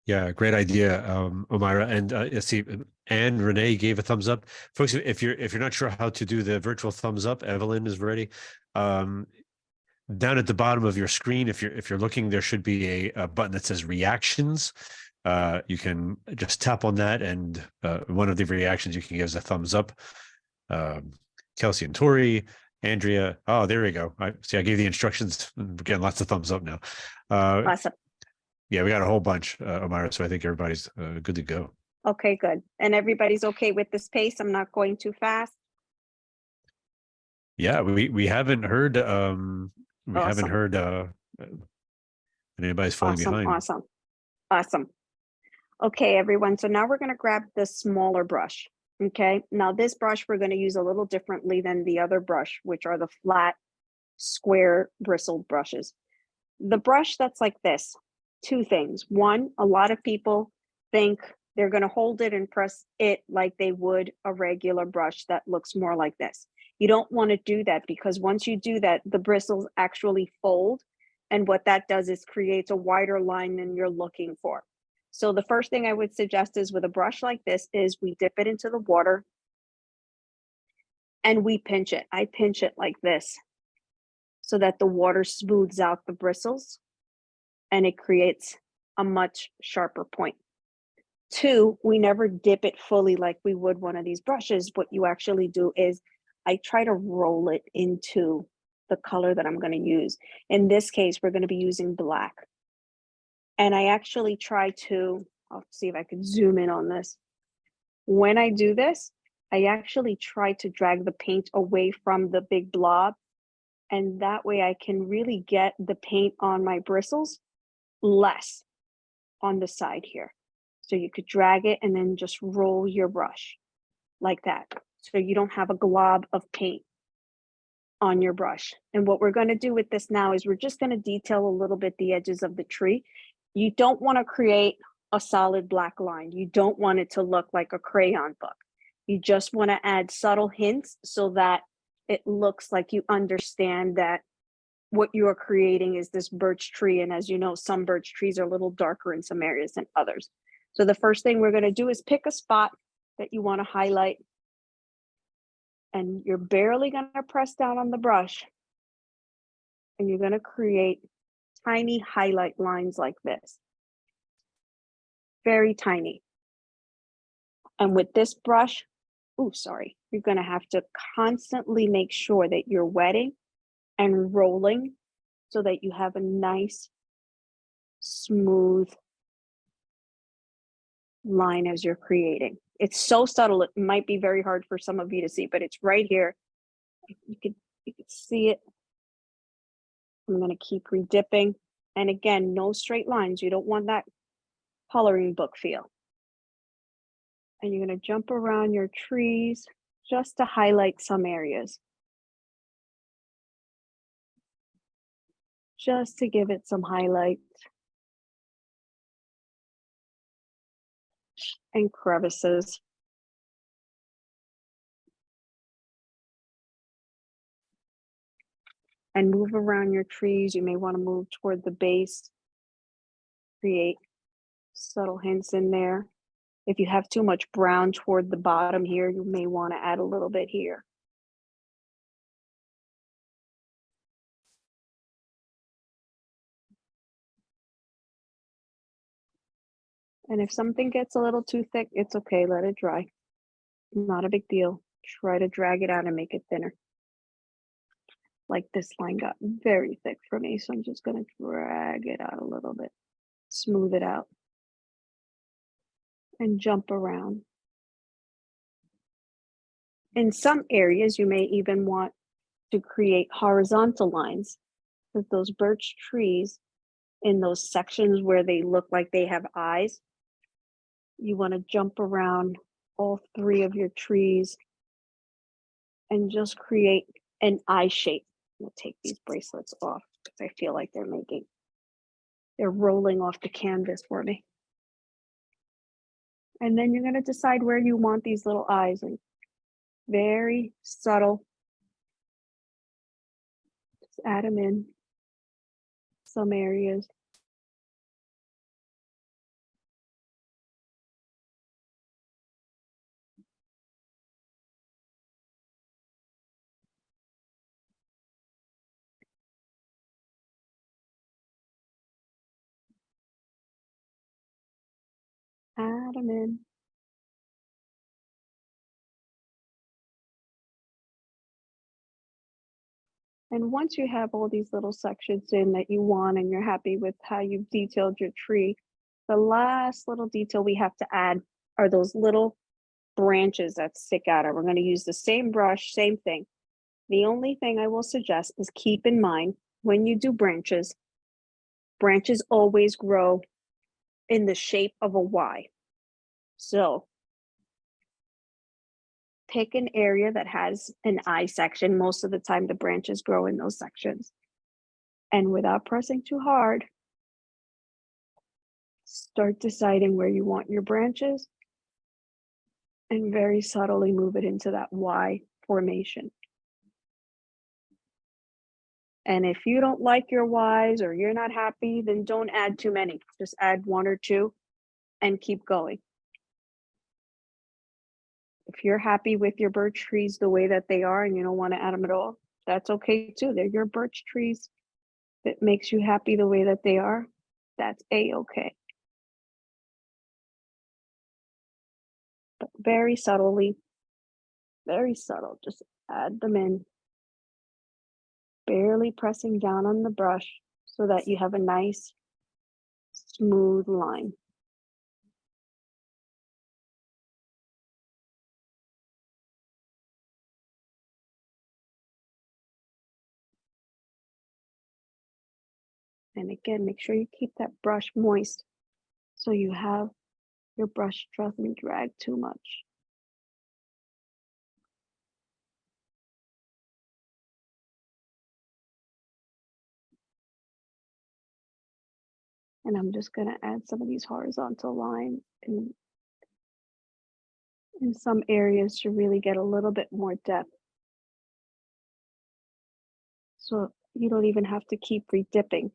Yeah, great idea, Omayra. And let's see, and Renee gave a thumbs up. Folks, if you're not sure how to do the virtual thumbs up, Evelyn is ready. Um, Down at the bottom of your screen, if you're looking, there should be a button that says reactions. You can just tap on that, and one of the reactions you can give is a thumbs up. Kelsey and Tori, Andrea. Oh, there we go. I see. I gave the instructions. We're getting lots of thumbs up now. Awesome. Yeah, we got a whole bunch, Omayra. So I think everybody's good to go. Okay, good. And everybody's okay with this pace? I'm not going too fast? Yeah, we haven't heard Awesome. anybody's falling Awesome, behind. awesome, awesome. Okay, everyone, so now we're gonna grab the smaller brush, okay? Now this brush, we're gonna use a little differently than the other brush, which are the flat, square bristled brushes. The brush that's like this, two things. One, a lot of people think they're gonna hold it and press it like they would a regular brush that looks more like this. You don't wanna do that because once you do that, the bristles actually fold. And what that does is creates a wider line than you're looking for. So the first thing I would suggest is with a brush like this is we dip it into the water and we pinch it. I pinch it like this so that the water smooths out the bristles and it creates a much sharper point. Two, we never dip it fully like we would one of these brushes. What you actually do is I try to roll it into the color that I'm going to use. In this case, we're going to be using black. And I actually try to, I'll see if I can zoom in on this. When I do this, I actually try to drag the paint away from the big blob. And that way I can really get the paint on my bristles less on the side here. So you could drag it and then just roll your brush like that. So you don't have a glob of paint on your brush. And what we're going to do with this now is we're just going to detail a little bit the edges of the tree. You don't want to create a solid black line. You don't want it to look like a crayon book. You just want to add subtle hints so that it looks like you understand that what you are creating is this birch tree. And as you know, some birch trees are a little darker in some areas than others. So the first thing we're going to do is pick a spot that you want to highlight. And you're barely going to press down on the brush. And you're going to create tiny highlight lines like this. Very tiny. And with this brush, you're going to have to constantly make sure that you're wetting and rolling so that you have a nice, smooth line as you're creating. It's so subtle, it might be very hard for some of you to see, but it's right here. You could see it. I'm going to keep redipping. And again, no straight lines. You don't want that coloring book feel. And you're going to jump around your trees just to highlight some areas. Just to give it some highlight. And crevices. And move around your trees. You may want to move toward the base. Create subtle hints in there. If you have too much brown toward the bottom here, you may want to add a little bit here. And if something gets a little too thick, it's okay, let it dry. Not a big deal. Try to drag it out and make it thinner. Like this line got very thick for me, so I'm just going to drag it out a little bit, smooth it out, and jump around. In some areas, you may even want to create horizontal lines with those birch trees in those sections where they look like they have eyes. You want to jump around all three of your trees and just create an eye shape. I'm going to take these bracelets off because I feel like they're rolling off the canvas for me. And then you're going to decide where you want these little eyes, and very subtle. Just add them in some areas. Add them in. And once you have all these little sections in that you want and you're happy with how you've detailed your tree, the last little detail we have to add are those little branches that stick out. And we're going to use the same brush, same thing. The only thing I will suggest is keep in mind when you do branches, branches always grow in the shape of a Y. So pick an area that has an I section. Most of the time, the branches grow in those sections. And without pressing too hard, start deciding where you want your branches and very subtly move it into that Y formation. And if you don't like your Ys or you're not happy, then don't add too many. Just add 1 or 2 and keep going. If you're happy with your birch trees the way that they are and you don't want to add them at all, that's okay too. They're your birch trees. That makes you happy the way that they are, that's a-okay. But very subtly, very subtle, just add them in, barely pressing down on the brush so that you have a nice, smooth line. And again, make sure you keep that brush moist so your brush doesn't drag too much. And I'm just going to add some of these horizontal lines in some areas to really get a little bit more depth. So you don't even have to keep redipping.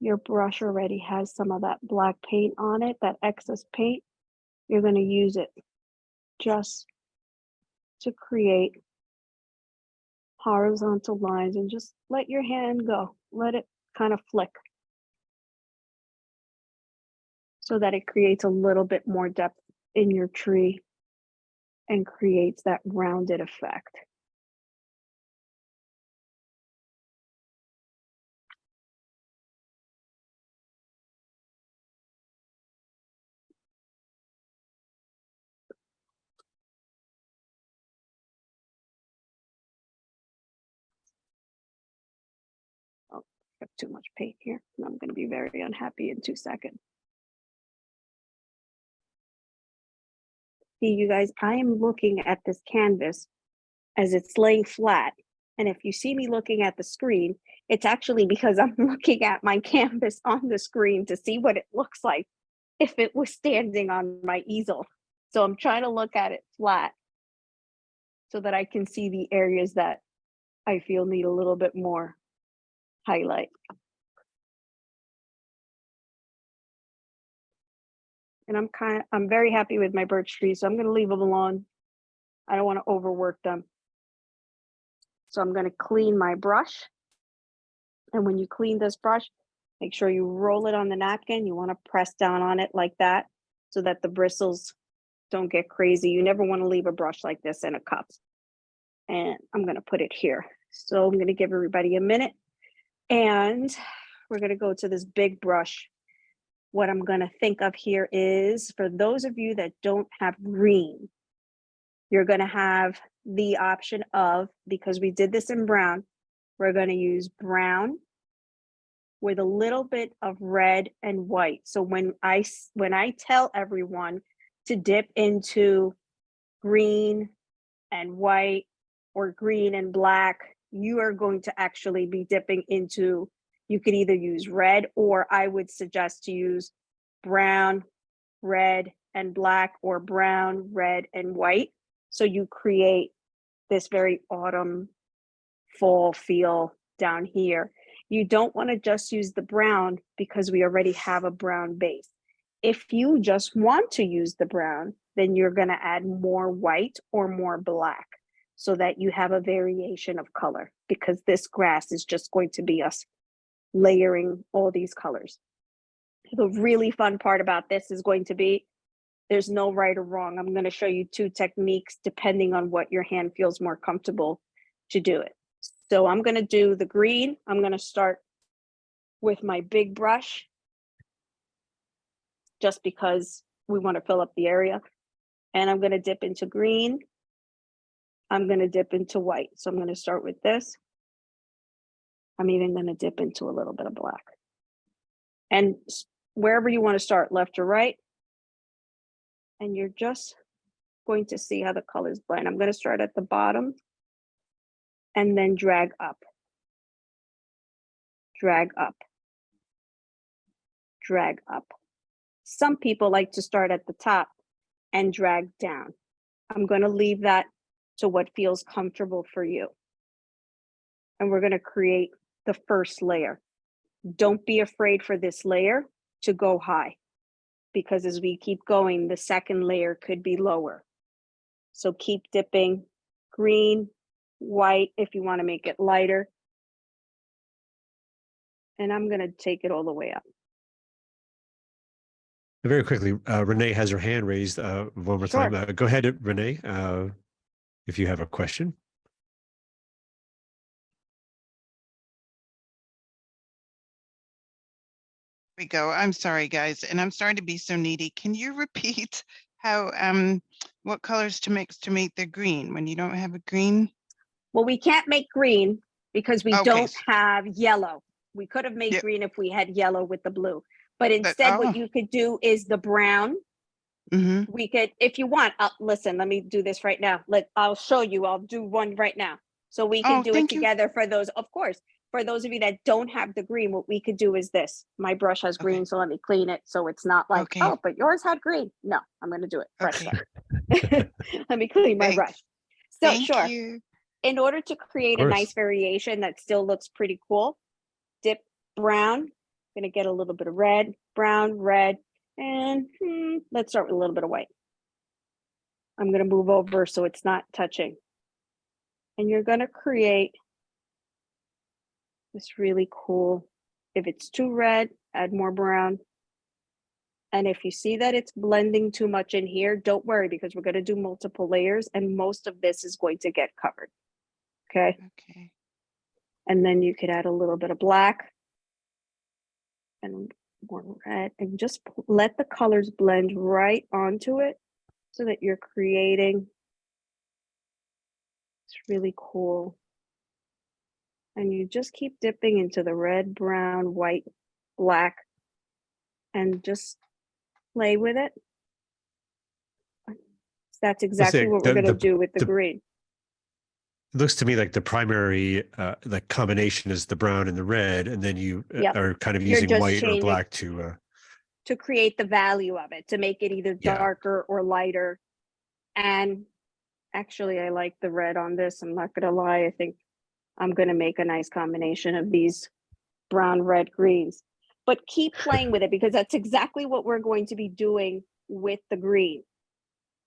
Your brush already has some of that black paint on it, that excess paint. You're going to use it just to create horizontal lines and just let your hand go. Let it kind of flick so that it creates a little bit more depth in your tree and creates that rounded effect. Oh, I have too much paint here, and I'm going to be very unhappy in 2 seconds. See, you guys, I am looking at this canvas as it's laying flat. And if you see me looking at the screen, it's actually because I'm looking at my canvas on the screen to see what it looks like if it was standing on my easel. So I'm trying to look at it flat so that I can see the areas that I feel need a little bit more highlight. And I'm very happy with my birch trees, so I'm going to leave them alone. I don't want to overwork them. So I'm going to clean my brush. And when you clean this brush, make sure you roll it on the napkin. You want to press down on it like that so that the bristles don't get crazy. You never want to leave a brush like this in a cup. And I'm going to put it here. So I'm going to give everybody a minute. And we're going to go to this big brush. What I'm going to think of here is, for those of you that don't have green, you're going to have the option of, because we did this in brown, we're going to use brown with a little bit of red and white. So when I tell everyone to dip into green and white or green and black, you are going to actually be dipping into, you could either use red, or I would suggest to use brown, red, and black, or brown, red, and white. So you create this very autumn, fall feel down here. You don't want to just use the brown because we already have a brown base. If you just want to use the brown, then you're going to add more white or more black so that you have a variation of color, because this grass is just going to be us layering all these colors. The really fun part about this is going to be there's no right or wrong. I'm going to show you 2 techniques depending on what your hand feels more comfortable to do it. So I'm going to do the green. I'm going to start with my big brush just because we want to fill up the area. And I'm going to dip into green. I'm going to dip into white. So I'm going to start with this. I'm even going to dip into a little bit of black. And wherever you want to start, left or right. And you're just going to see how the colors blend. I'm going to start at the bottom and then drag up, drag up, drag up. Some people like to start at the top and drag down. I'm going to leave that to what feels comfortable for you. And we're going to create the first layer. Don't be afraid for this layer to go high, because as we keep going, the second layer could be lower. So keep dipping green, white, if you want to make it lighter. And I'm going to take it all the way up. Very quickly, Renee has her hand raised one more Sure. time. Go ahead, Renee, if you have a question. We go. I'm sorry, guys, and I'm sorry to be so needy. Can you repeat how what colors to mix to make the green when you don't have a green? Well, we can't make green because we Okay. don't have yellow. We could have made Yep. green if we had yellow with the blue. But instead, what you could do is the brown. Mm-hmm. We could, if you want, listen, let me do this right now. I'll show you. I'll do one right now. So we can do it thank you. together for those, of course. For those of you that don't have the green, what we could do is this. My brush has green, so let me clean it so it's not like, Okay. oh, but yours had green. No, I'm going to do it fresh. Okay. Let me clean my Thanks. brush. So Thank sure. you. In order to create a course. nice variation that still looks pretty cool, dip brown. I'm going to get a little bit of red, brown, red, and let's start with a little bit of white. I'm going to move over so it's not touching. And you're going to create this really cool. If it's too red, add more brown. And if you see that it's blending too much in here, don't worry, because we're going to do multiple layers and most of this is going to get covered. Okay. Okay. And then you could add a little bit of black and more red and just let the colors blend right onto it so that you're creating. It's really cool. And you just keep dipping into the red, brown, white, black, and just play with it. That's exactly what we're going to do with the green. It looks to me like the primary like combination is the brown and the red, and then you are kind of using white or black to create the value of it, to make it either darker or lighter. And actually, I like the red on this. I'm not going to lie. I think I'm going to make a nice combination of these brown, red, greens. But keep playing with it, because that's exactly what we're going to be doing with the green.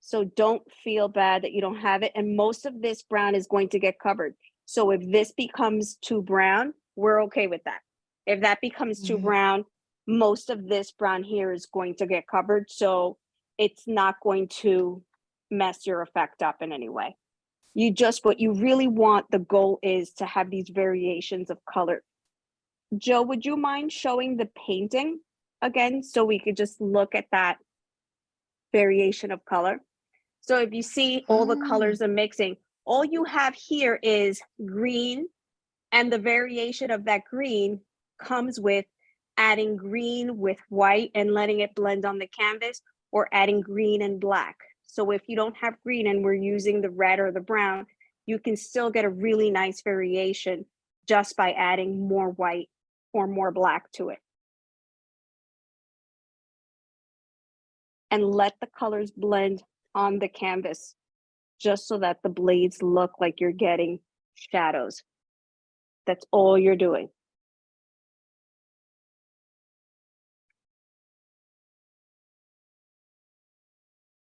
So don't feel bad that you don't have it. And most of this brown is going to get covered. So if this becomes too brown, we're okay with that. If that becomes too brown, most of this brown here is going to get covered. So it's not going to mess your effect up in any way. What you really want, the goal is to have these variations of color. Joe, would you mind showing the painting again so we could just look at that variation of color? So if you see all the colors are mixing, all you have here is green, and the variation of that green comes with adding green with white and letting it blend on the canvas, or adding green and black. So if you don't have green and we're using the red or the brown, you can still get a really nice variation just by adding more white or more black to it. And let the colors blend on the canvas, just so that the blades look like you're getting shadows. That's all you're doing.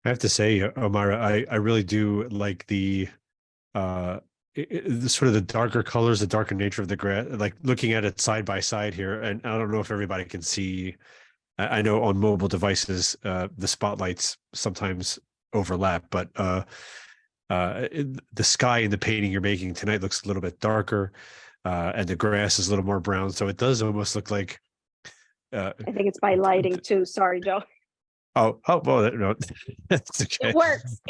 I have to say, Omayra, I really do like the sort of the darker colors, the darker nature of the grass, like looking at it side by side here. And I don't know if everybody can see I know on mobile devices, the spotlights sometimes overlap, but the sky in the painting you're making tonight looks a little bit darker, and the grass is a little more brown. So it does almost look like. I think it's by lighting too. Sorry, Joe. Well, no, that's okay. It works,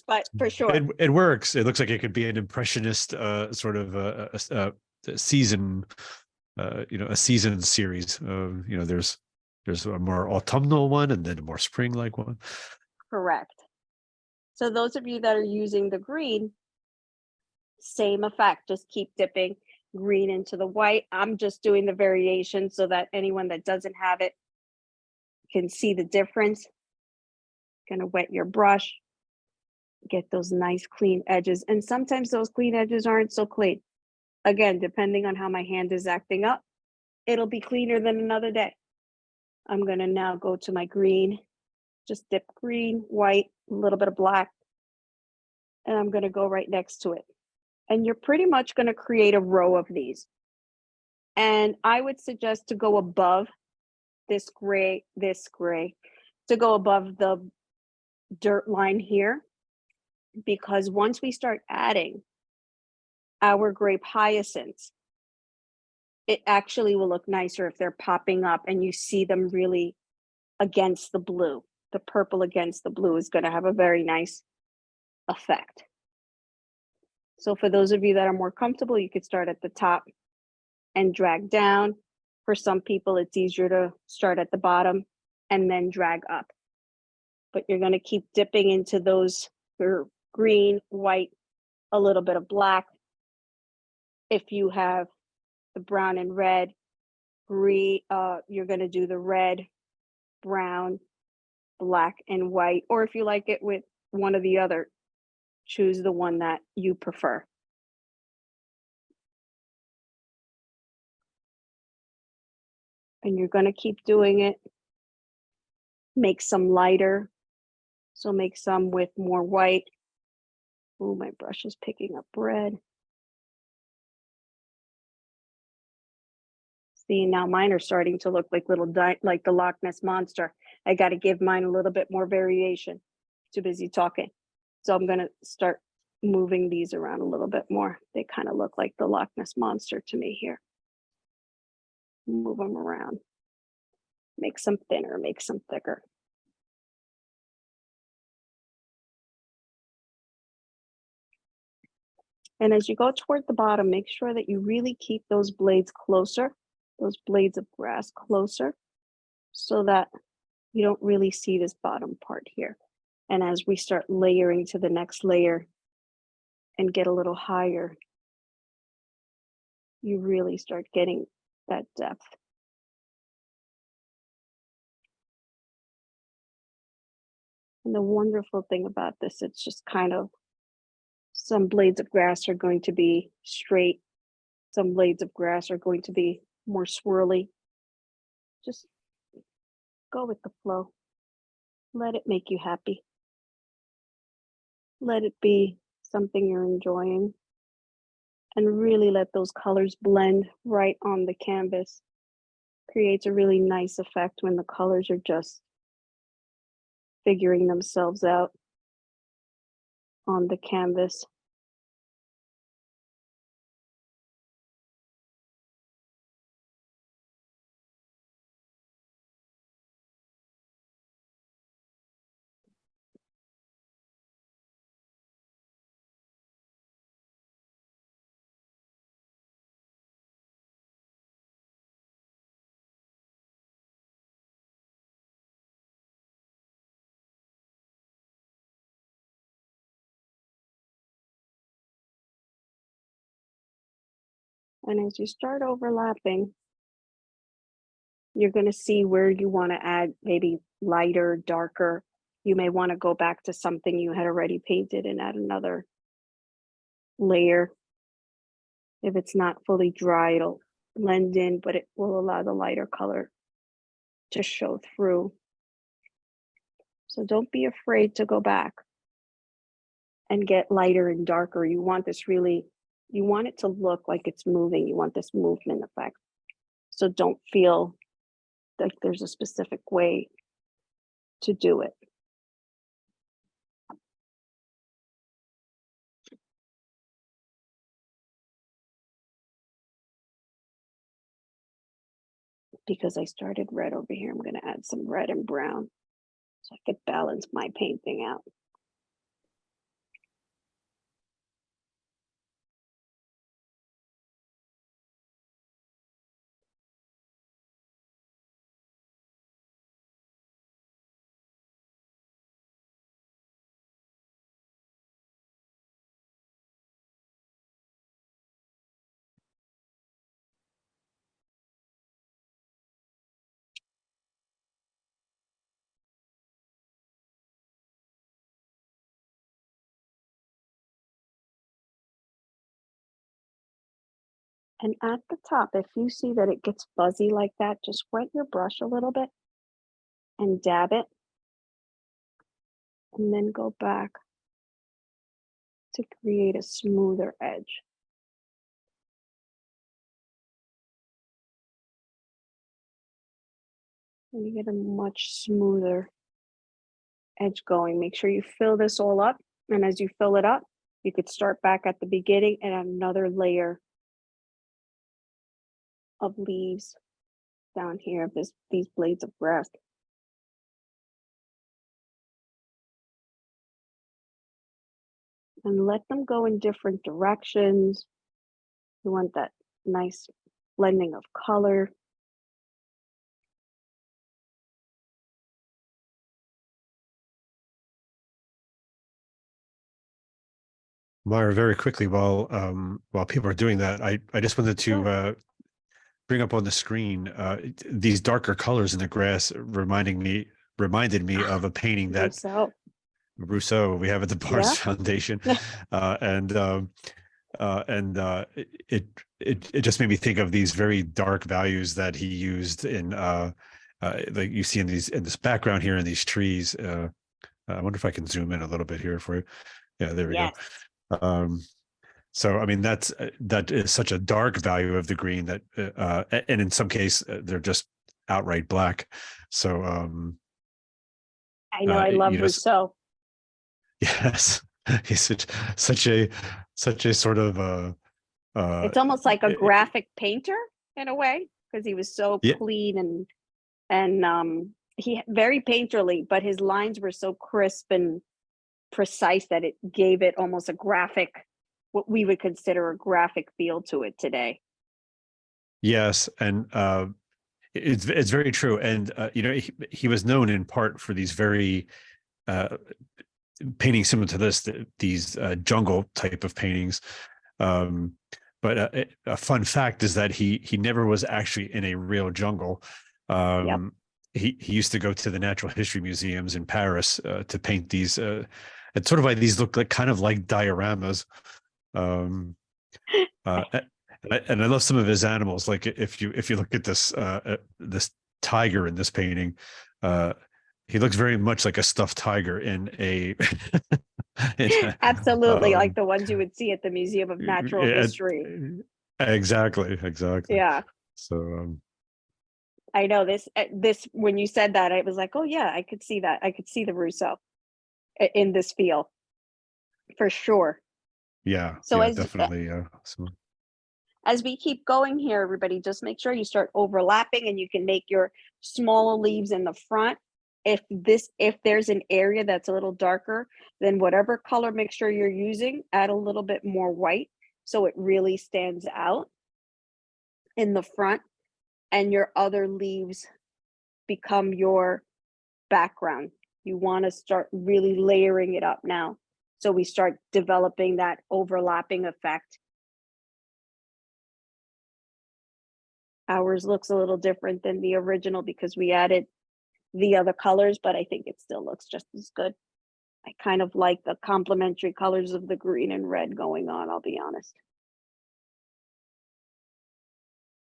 but for sure. It works. It looks like it could be an impressionist sort of a season, a season series. There's a more autumnal one and then a more spring-like one. Correct. So those of you that are using the green, same effect, just keep dipping green into the white. I'm just doing the variation so that anyone that doesn't have it can see the difference. Gonna wet your brush, get those nice clean edges. And sometimes those clean edges aren't so clean. Again, depending on how my hand is acting up, it'll be cleaner than another day. I'm gonna now go to my green, just dip green, white, a little bit of black, and I'm gonna go right next to it. And you're pretty much gonna create a row of these. And I would suggest to go above this gray, to go above the dirt line here, because once we start adding our grape hyacinths, it actually will look nicer if they're popping up and you see them really against the blue. The purple against the blue is going to have a very nice effect. So for those of you that are more comfortable, you could start at the top and drag down. For some people, it's easier to start at the bottom and then drag up. But you're going to keep dipping into those green, white, a little bit of black. If you have the brown and red, green, you're going to do the red, brown, black, and white. Or if you like it with one or the other, choose the one that you prefer. And you're going to keep doing it. Make some lighter. So make some with more white. Oh, my brush is picking up red. See, now mine are starting to look like like the Loch Ness Monster. I got to give mine a little bit more variation. Too busy talking. So I'm going to start moving these around a little bit more. They kind of look like the Loch Ness Monster to me here. Move them around. Make some thinner, make some thicker. And as you go toward the bottom, make sure that you really keep those blades closer, those blades of grass closer, so that you don't really see this bottom part here. And as we start layering to the next layer and get a little higher, you really start getting that depth. And the wonderful thing about this, it's just kind of, some blades of grass are going to be straight. Some blades of grass are going to be more swirly. Just go with the flow. Let it make you happy. Let it be something you're enjoying. And really let those colors blend right on the canvas. Creates a really nice effect when the colors are just figuring themselves out on the canvas. And as you start overlapping, you're going to see where you want to add maybe lighter, darker. You may want to go back to something you had already painted and add another layer. If it's not fully dry, it'll blend in, but it will allow the lighter color to show through. So don't be afraid to go back and get lighter and darker. You want this really, you want it to look like it's moving. You want this movement effect. So don't feel like there's a specific way to do it. Because I started red over here, I'm gonna add some red and brown so I could balance my painting out. And at the top, if you see that it gets fuzzy like that, just wet your brush a little bit and dab it. And then go back to create a smoother edge. And you get a much smoother edge going. Make sure you fill this all up. And as you fill it up, you could start back at the beginning and add another layer of leaves down here of these blades of grass. And let them go in different directions. You want that nice blending of color. Myra, very quickly, while people are doing that, I just wanted to Sure. bring up on the screen these darker colors in the grass, reminded me of a painting that So, Rousseau we have at the Barnes yeah. Foundation, and it just made me think of these very dark values that he used in like you see in this background here in these trees. I wonder if I can zoom in a little bit here for you. Yeah, there we Yes. go. So, I mean, that is such a dark value of the green that, and in some case, they're just outright black. So, I know, I love you know, Rousseau. yes, he's such a sort of It's almost like a graphic painter in a way, because he was so yeah, clean and he very painterly, but his lines were so crisp and precise that it gave it almost a graphic, what we would consider a graphic feel to it today. yes, and it's very true. And you know, he was known in part for these very paintings similar to these jungle type of paintings. Um, but a fun fact is that he never was actually in a real jungle. Yep. He used to go to the natural history museums in Paris to paint these. It's sort of like these look like kind of like dioramas. Um, and I love some of his animals. Like if you look at this tiger in this painting, he looks very much like a stuffed tiger in a, Absolutely, like the ones you would see at the Museum of Natural History. Exactly. Yeah, So I know this when you said that, I was like, oh yeah, I could see that. I could see the Rousseau in this feel for sure. yeah, So definitely. as we keep going here, everybody, just make sure you start overlapping and you can make your smaller leaves in the front. If there's an area that's a little darker, then whatever color mixture you're using, add a little bit more white so it really stands out in the front, and your other leaves become your background. You want to start really layering it up now. So we start developing that overlapping effect. Ours looks a little different than the original because we added the other colors, but I think it still looks just as good. I kind of like the complementary colors of the green and red going on, I'll be honest.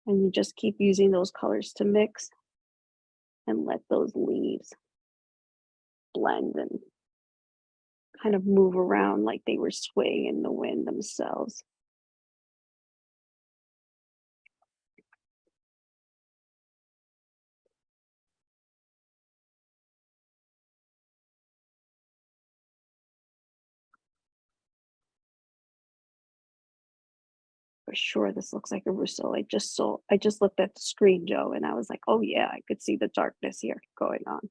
And you just keep using those colors to mix and let those leaves blend and kind of move around like they were swaying in the wind themselves. For sure, this looks like a Rousseau. I just looked at the screen, Joe, and I was like, oh yeah, I could see the darkness here going on.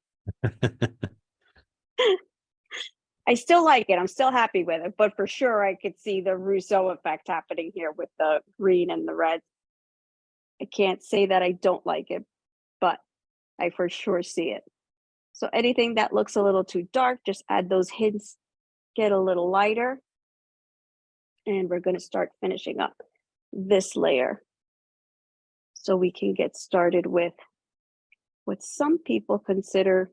I still like it. I'm still happy with it, but for sure I could see the Rousseau effect happening here with the green and the red. I can't say that I don't like it, but I for sure see it. So anything that looks a little too dark, just add those hints, get a little lighter. And we're going to start finishing up this layer so we can get started with what some people consider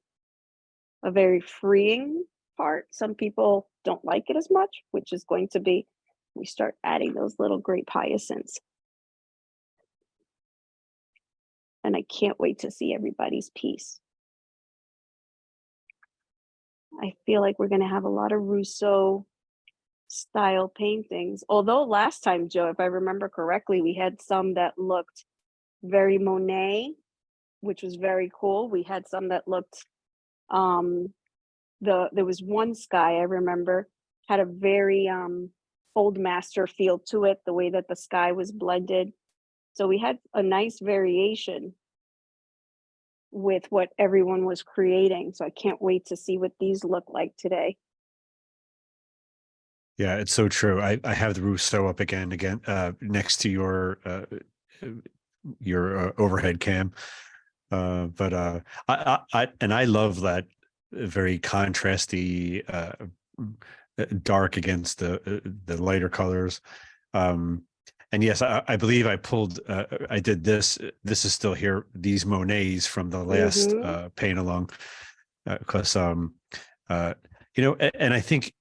a very freeing part. Some people don't like it as much, which is going to be, we start adding those little grape hyacinths. And I can't wait to see everybody's piece. I feel like we're going to have a lot of Rousseau style paintings. Although last time, Joe, if I remember correctly, we had some that looked very Monet, which was very cool. We had some that looked, there was one sky I remember had a very old master feel to it, the way that the sky was blended. So we had a nice variation with what everyone was creating. So I can't wait to see what these look like today. Yeah, it's so true. I have the Rousseau up again, next to your overhead cam. I love that very contrasty dark against the lighter colors. And yes, I believe I pulled, I did this. This is still here. These Monets from the last paint along, because you know, and I think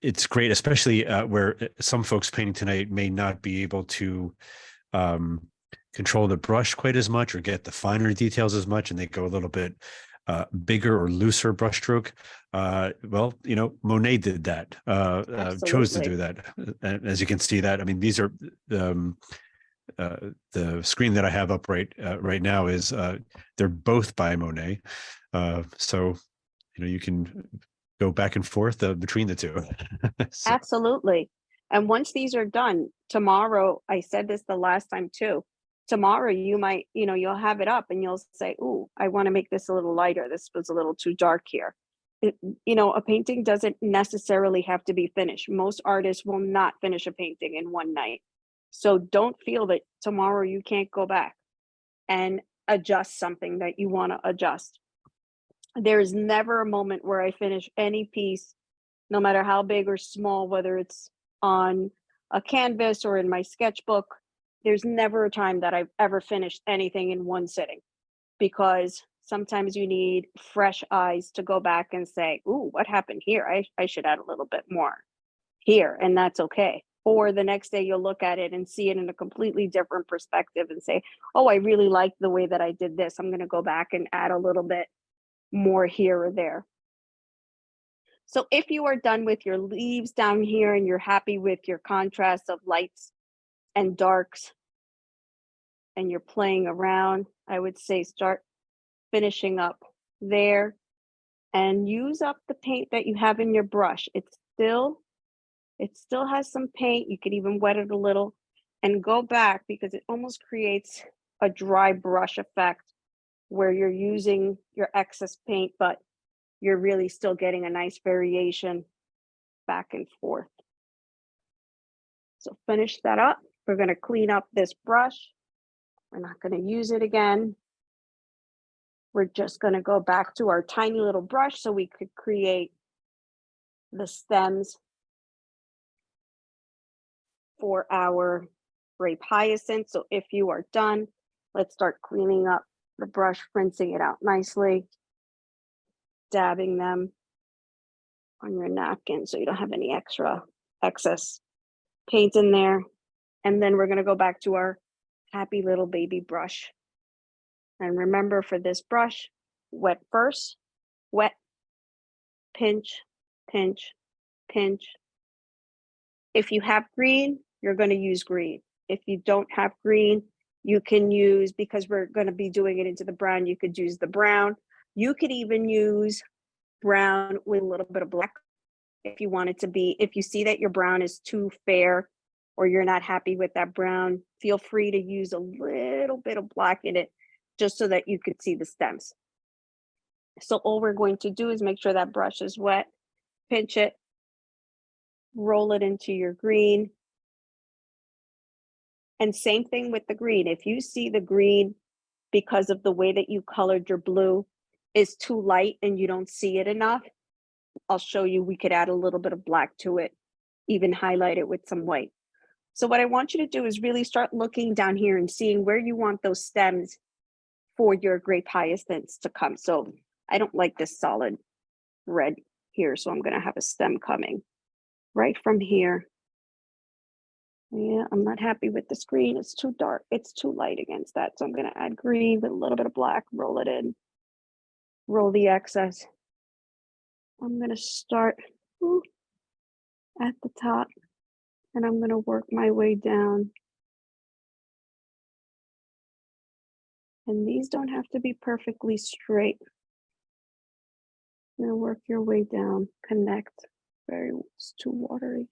it's great, especially where some folks painting tonight may not be able to control the brush quite as much or get the finer details as much, and they go a little bit bigger or looser brushstroke. Well, you know, Monet did that, chose to do that. And as you can see that, I mean, these are the screen that I have up right now is they're both by Monet. So, you know, you can go back and forth between the two. So. Absolutely. And once these are done, tomorrow, I said this the last time too, tomorrow you might, you know, you'll have it up and you'll say, "Ooh, I want to make this a little lighter. This was a little too dark here." You know, a painting doesn't necessarily have to be finished. Most artists will not finish a painting in one night. So don't feel that tomorrow you can't go back and adjust something that you want to adjust. There's never a moment where I finish any piece, no matter how big or small, whether it's on a canvas or in my sketchbook. There's never a time that I've ever finished anything in one sitting, because sometimes you need fresh eyes to go back and say, "Ooh, what happened here? I should add a little bit more here," and that's okay. Or the next day you'll look at it and see it in a completely different perspective and say, "Oh, I really like the way that I did this. I'm going to go back and add a little bit more here or there." So if you are done with your leaves down here and you're happy with your contrast of lights and darks and you're playing around, I would say start finishing up there and use up the paint that you have in your brush. It still has some paint. You could even wet it a little and go back, because it almost creates a dry brush effect where you're using your excess paint, but you're really still getting a nice variation back and forth. So finish that up. We're going to clean up this brush. We're not going to use it again. We're just going to go back to our tiny little brush so we could create the stems for our grape hyacinth. So if you are done, let's start cleaning up the brush, rinsing it out nicely, dabbing them on your napkin so you don't have any excess paint in there. And then we're going to go back to our happy little baby brush. And remember, for this brush, wet first, wet, pinch, pinch, pinch. If you have green, you're going to use green. If you don't have green, you can use, because we're going to be doing it into the brown, you could use the brown. You could even use brown with a little bit of black if you want it to be, if you see that your brown is too fair or you're not happy with that brown, feel free to use a little bit of black in it just so that you could see the stems. So all we're going to do is make sure that brush is wet, pinch it, roll it into your green. And same thing with the green. If you see the green, because of the way that you colored your blue, is too light and you don't see it enough, I'll show you, we could add a little bit of black to it, even highlight it with some white. So what I want you to do is really start looking down here and seeing where you want those stems for your grape hyacinths to come. So I don't like this solid red here, so I'm gonna have a stem coming right from here. Yeah, I'm not happy with this green. It's too dark. It's too light against that. So I'm going to add green with a little bit of black, roll it in, roll the excess. I'm going to start at the top and I'm going to work my way down. And these don't have to be perfectly straight. You're going to work your way down, connect. It's too watery.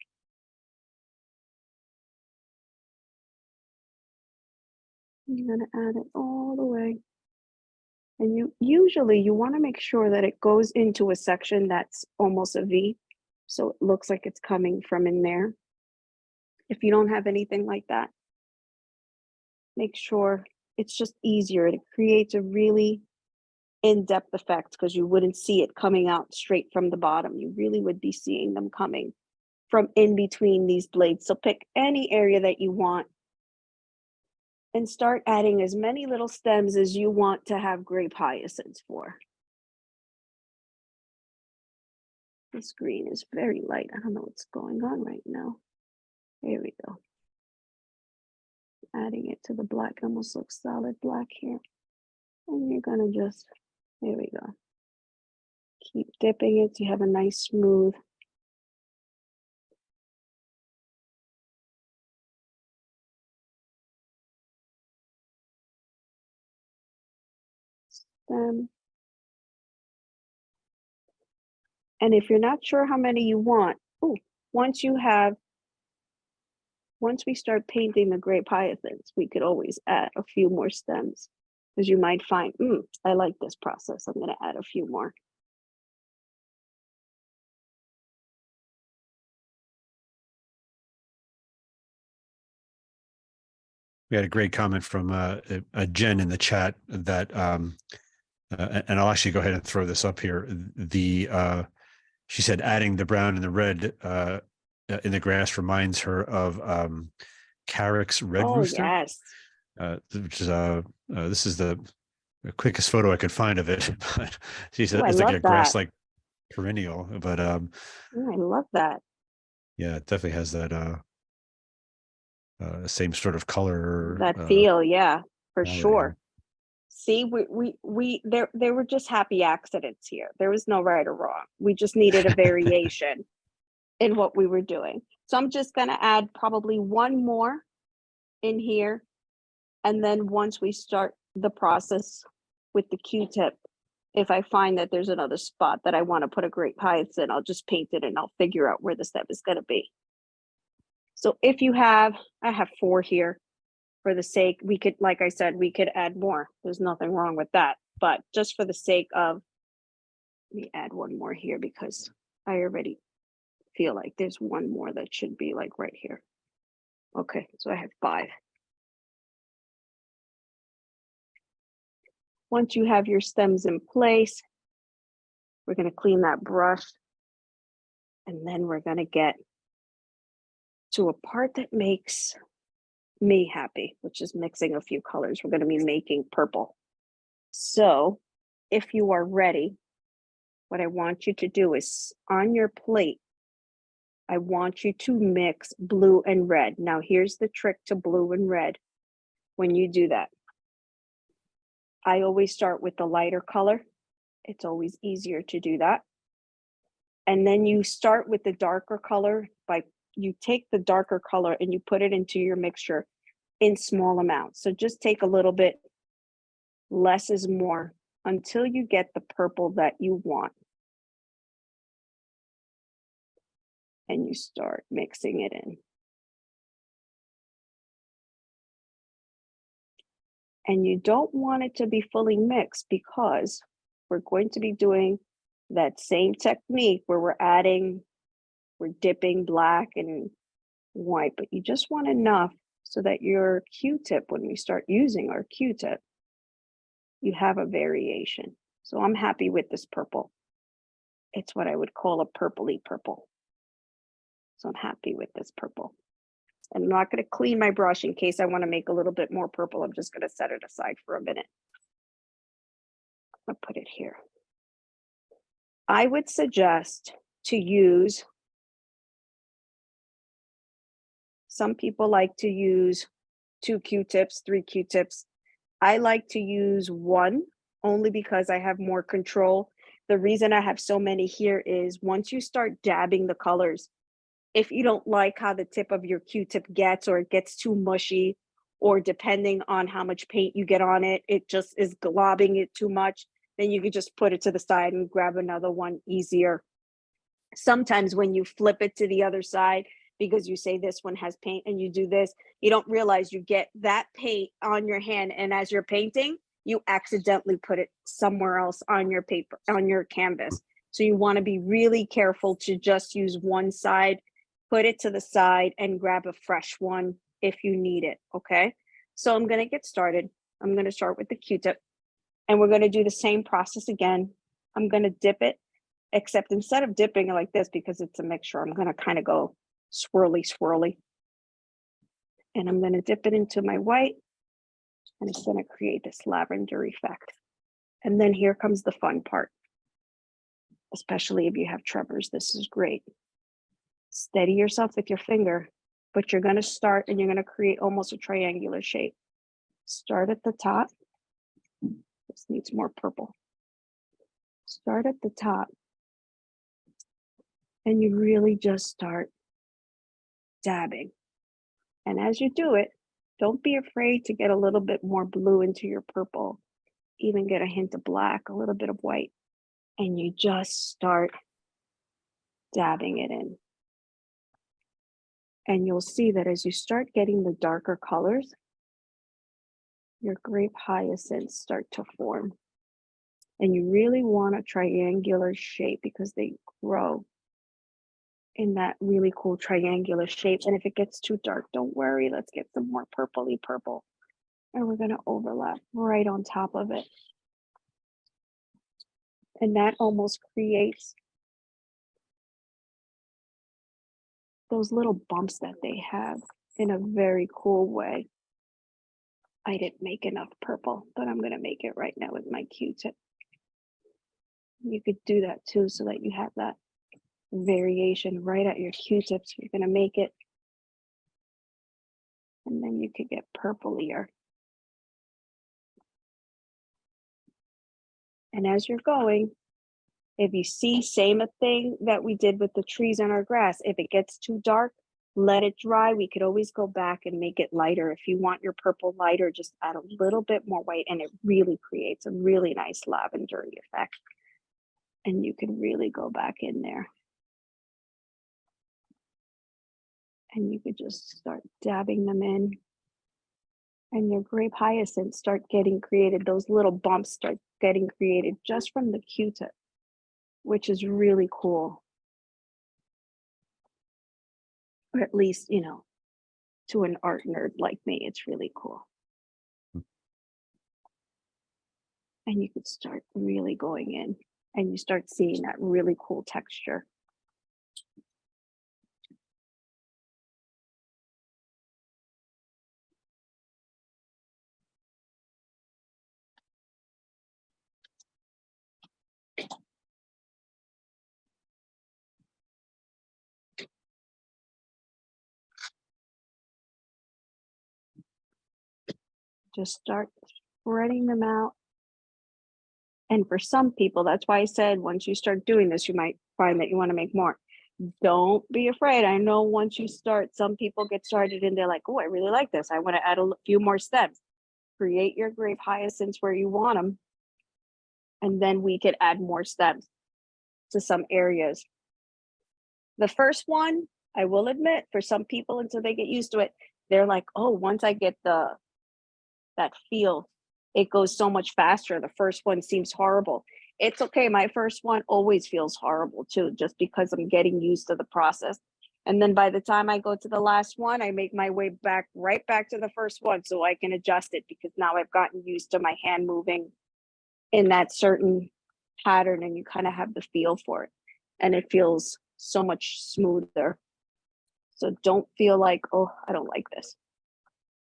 You're going to add it all the way. And you want to make sure that it goes into a section that's almost a V. So it looks like it's coming from in there. If you don't have anything like that, make sure it's just easier. It creates a really in-depth effect because you wouldn't see it coming out straight from the bottom. You really would be seeing them coming from in between these blades. So pick any area that you want and start adding as many little stems as you want to have grape hyacinths for. This green is very light. I don't know what's going on right now. Here we go. Adding it to the black, almost looks solid black here. And you're gonna just, there we go. Keep dipping it so you have a nice smooth. Stem. And if you're not sure how many you want, once we start painting the grape hyacinths, we could always add a few more stems because you might find, I like this process. I'm going to add a few more. We had a great comment from Jen in the chat that, and I'll actually go ahead and throw this up here. She said adding the brown and the red in the grass reminds her of Carrick's Red Rooster. Yes. Which is this is the quickest photo I could find of it. But she said it's like a grass-like perennial. But I love that. Yeah, it definitely has that same sort of color. That feel, yeah, for sure. Yeah. See, there were just happy accidents here. There was no right or wrong. We just needed a variation in what we were doing. So I'm just going to add probably one more in here. And then once we start the process with the Q-tip, if I find that there's another spot that I want to put a grape hyacinth, I'll just paint it and I'll figure out where the step is going to be. So if you have, I have 4 here. For the sake, we could, like I said, we could add more. There's nothing wrong with that. But just for the sake of, let me add one more here because I already feel like there's one more that should be like right here. Okay, so I have 5. Once you have your stems in place, we're going to clean that brush. And then we're going to get to a part that makes me happy, which is mixing a few colors. We're going to be making purple. So if you are ready, what I want you to do is on your plate, I want you to mix blue and red. Now here's the trick to blue and red. When you do that, I always start with the lighter color. It's always easier to do that. And then you start with the darker color by you take the darker color and you put it into your mixture in small amounts. So just take a little bit, less is more, until you get the purple that you want. And you start mixing it in. And you don't want it to be fully mixed because we're going to be doing that same technique where we're dipping black and white, but you just want enough so that your Q-tip, when we start using our Q-tip, you have a variation. So I'm happy with this purple. It's what I would call a purpley purple. So I'm happy with this purple. And I'm not going to clean my brush in case I want to make a little bit more purple. I'm just going to set it aside for a minute. I'll put it here. I would suggest to use, some people like to use 2 Q-tips, 3 Q-tips. I like to use 1 only because I have more control. The reason I have so many here is once you start dabbing the colors, if you don't like how the tip of your Q-tip gets, or it gets too mushy, or depending on how much paint you get on it, it just is globbing it too much, then you could just put it to the side and grab another one easier. Sometimes when you flip it to the other side, because you say this one has paint and you do this, you don't realize you get that paint on your hand, and as you're painting, you accidentally put it somewhere else on your paper, on your canvas. So you want to be really careful to just use one side, put it to the side, and grab a fresh one if you need it, okay? So I'm going to get started. I'm going to start with the Q-tip, and we're going to do the same process again. I'm going to dip it, except instead of dipping it like this, because it's a mixture, I'm going to kind of go swirly, swirly. And I'm going to dip it into my white, and it's going to create this lavender effect. And then here comes the fun part, especially if you have tremors. This is great. Steady yourself with your finger, but you're going to start and you're going to create almost a triangular shape. Start at the top. This needs more purple. Start at the top, and you really just start dabbing. And as you do it, don't be afraid to get a little bit more blue into your purple, even get a hint of black, a little bit of white, and you just start dabbing it in. And you'll see that as you start getting the darker colors, your grape hyacinths start to form. And you really want a triangular shape because they grow in that really cool triangular shape. And if it gets too dark, don't worry, let's get some more purpley purple. And we're going to overlap right on top of it. And that almost creates those little bumps that they have in a very cool way. I didn't make enough purple, but I'm going to make it right now with my Q-tip. You could do that too, so that you have that variation right at your Q-tips. You're going to make it, and then you could get purplier. And as you're going, if you see, same thing that we did with the trees and our grass, if it gets too dark, let it dry. We could always go back and make it lighter. If you want your purple lighter, just add a little bit more white, and it really creates a really nice lavender effect. And you can really go back in there. And you could just start dabbing them in. And your grape hyacinths start getting created. Those little bumps start getting created just from the Q-tip, which is really cool. Or at least, you know, to an art nerd like me, it's really cool. And you could start really going in, and you start seeing that really cool texture. Just start spreading them out. And for some people, that's why I said once you start doing this, you might find that you want to make more. Don't be afraid. I know once you start, some people get started and they're like, oh, I really like this. I want to add a few more steps. Create your grape hyacinths where you want them. And then we could add more steps to some areas. The first one, I will admit, for some people, until they get used to it, they're like, oh, once I get that feel it goes so much faster. The first one seems horrible. It's okay. My first one always feels horrible too, just because I'm getting used to the process. And then by the time I go to the last one, I make my way back, right back to the first one so I can adjust it, because now I've gotten used to my hand moving in that certain pattern, and you kind of have the feel for it. And it feels so much smoother. So don't feel like, oh, I don't like this.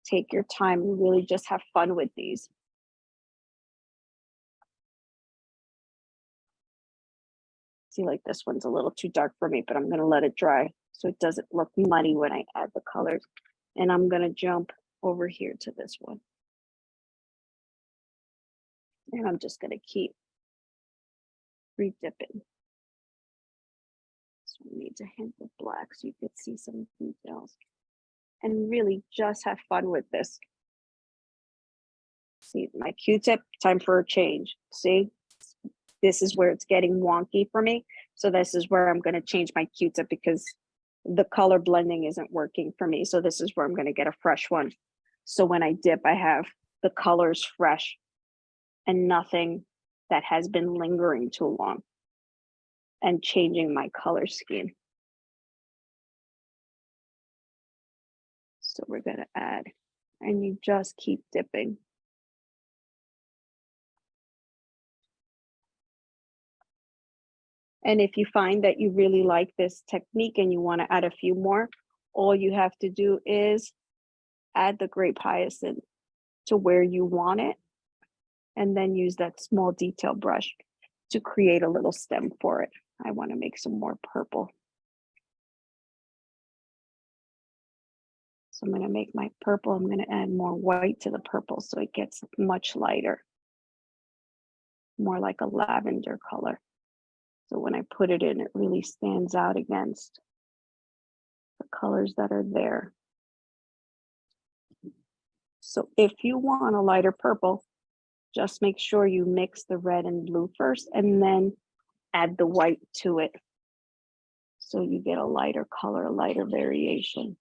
Take your time and really just have fun with these. See, like this one's a little too dark for me, but I'm gonna let it dry so it doesn't look muddy when I add the colors. And I'm gonna jump over here to this one. And I'm just gonna keep re-dipping. This one needs a hint of black so you could see some details. And really just have fun with this. See, my Q-tip, time for a change. See, this is where it's getting wonky for me. So this is where I'm gonna change my Q-tip because the color blending isn't working for me. So this is where I'm gonna get a fresh one. So when I dip, I have the colors fresh and nothing that has been lingering too long, and changing my color scheme. So we're gonna add, and you just keep dipping. And if you find that you really like this technique and you want to add a few more, all you have to do is add the grape hyacinth to where you want it, and then use that small detail brush to create a little stem for it. I want to make some more purple. So I'm going to make my purple, I'm going to add more white to the purple so it gets much lighter, more like a lavender color. So when I put it in, it really stands out against the colors that are there. So if you want a lighter purple, just make sure you mix the red and blue first and then add the white to it. So you get a lighter color, a lighter variation.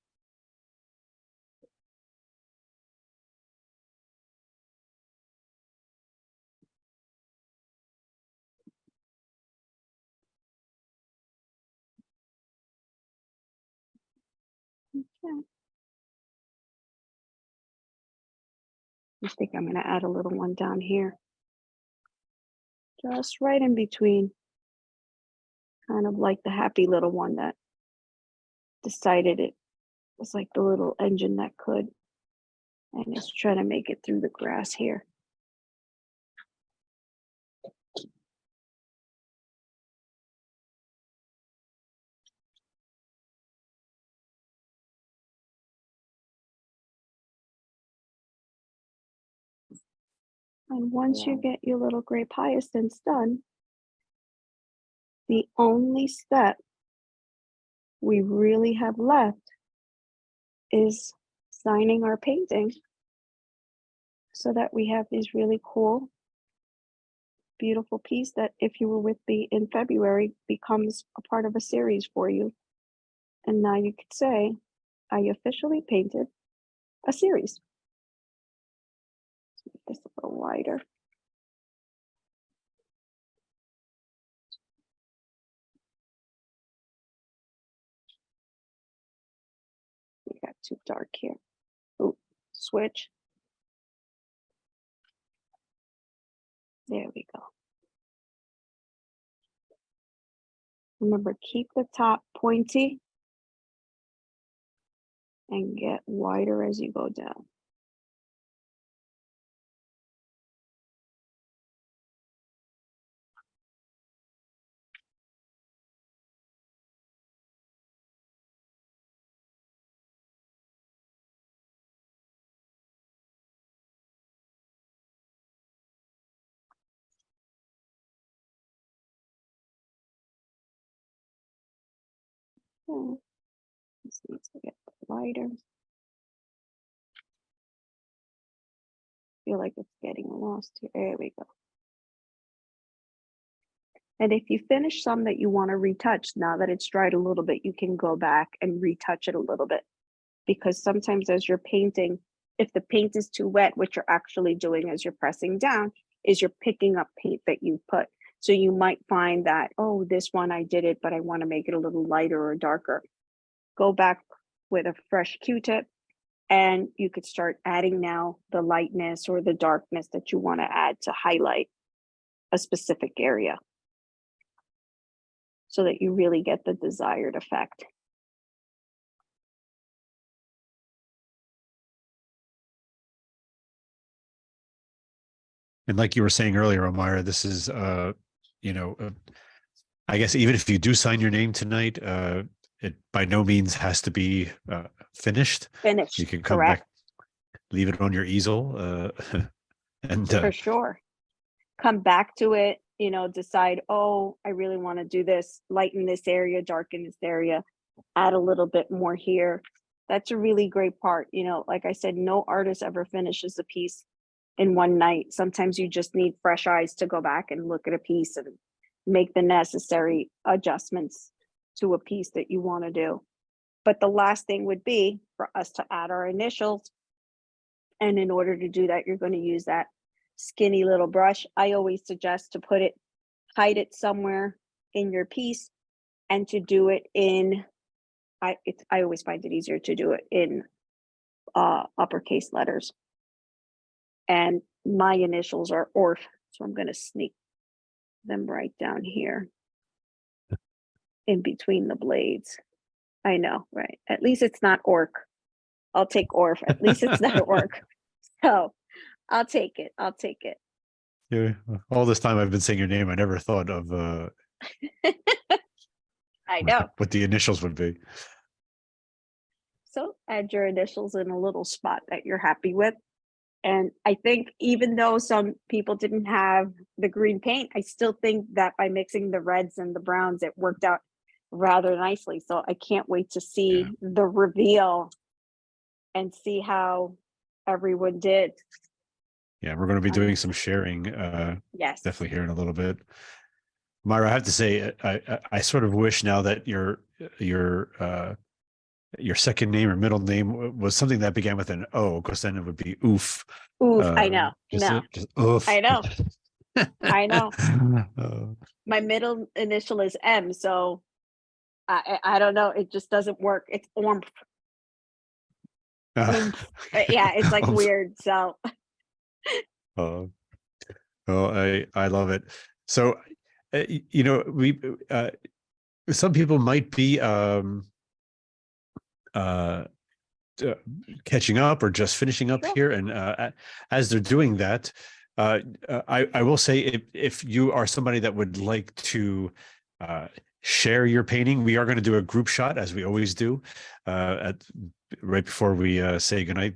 Okay. I think I'm going to add a little one down here. Just right in between. Kind of like the happy little one that decided it was like the little engine that could. And it's trying to make it through the grass here. And once you get your little grape hyacinths done, the only step we really have left is signing our painting so that we have these really cool, beautiful piece that if you were with me in February becomes a part of a series for you. And now you could say, I officially painted a series. Let's make this a little wider. We got too dark here. Oh, switch. There we go. Remember, keep the top pointy and get wider as you go down. Okay. This needs to get lighter. Feel like it's getting lost here. There we go. And if you finish some that you want to retouch, now that it's dried a little bit, you can go back and retouch it a little bit. Because sometimes as you're painting, If the paint is too wet, what you're actually doing as you're pressing down is you're picking up paint that you put. So you might find that, oh, this one I did it, but I want to make it a little lighter or darker. Go back with a fresh Q-tip and you could start adding now the lightness or the darkness that you want to add to highlight a specific area so that you really get the desired effect. And like you were saying earlier, Omayra, this is, you know, I guess even if you do sign your name tonight, it by no means has to be finished. Finished, You can come correct. back, leave it on your easel, and For sure. Come back to it, you know, decide, oh, I really want to do this, lighten this area, darken this area, add a little bit more here. That's a really great part. You know, like I said, no artist ever finishes a piece in one night. Sometimes you just need fresh eyes to go back and look at a piece and make the necessary adjustments to a piece that you want to do. But the last thing would be for us to add our initials. And in order to do that, you're going to use that skinny little brush. I always suggest to put it, hide it somewhere in your piece and to do it in, I always find it easier to do it in uppercase letters. And my initials are ORF, so I'm going to sneak them right down here in between the blades. I know, right? At least it's not ORC. I'll take ORF. At least it's not ORC. So I'll take it. I'll take it. yeah, all this time I've been saying your name, I never thought of I know. what the initials would be. So add your initials in a little spot that you're happy with. And I think even though some people didn't have the green paint, I still think that by mixing the reds and the browns, it worked out rather nicely. So I can't wait to see the reveal and see how everyone did. Yeah, we're going to be doing some sharing. Yes. Definitely here in a little bit. Myra, I have to say, I sort of wish now that your second name or middle name was something that began with an O, because then it would be oof. Oof, I know. Just oof. I know. I know. Uh, My middle initial is M, so I don't know. It just doesn't work. It's ORMF. Yeah, it's like weird. So. Oh, I love it. So, you know, we some people might be catching up or just finishing up here, and as they're doing that, I will say if you are somebody that would like to share your painting, we are going to do a group shot as we always do right before we say goodnight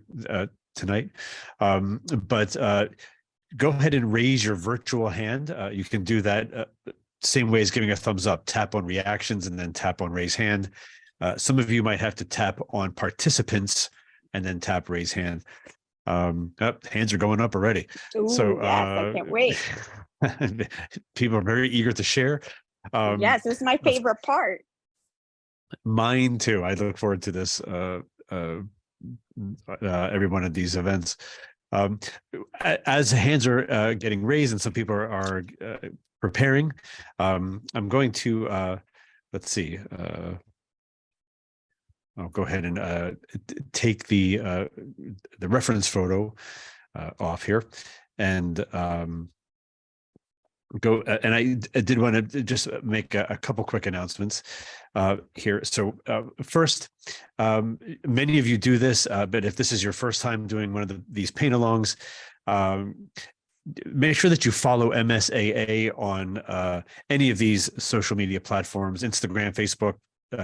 tonight. But go ahead and raise your virtual hand. You can do that same way as giving a thumbs up. Tap on reactions and then tap on raise hand. Some of you might have to tap on participants and then tap raise hand. Hands are going up already. Ooh, So yes, I can't wait. people are very eager to share. Yes, this is my favorite part. Mine too. I look forward to this every one of these events. As hands are getting raised and some people are preparing, I'm going to let's see. I'll go ahead and take the reference photo off here, and go. And I did want to just make a couple quick announcements here. So first, many of you do this, but if this is your first time doing one of these paint-alongs, make sure that you follow MSAA on any of these social media platforms: Instagram, Facebook,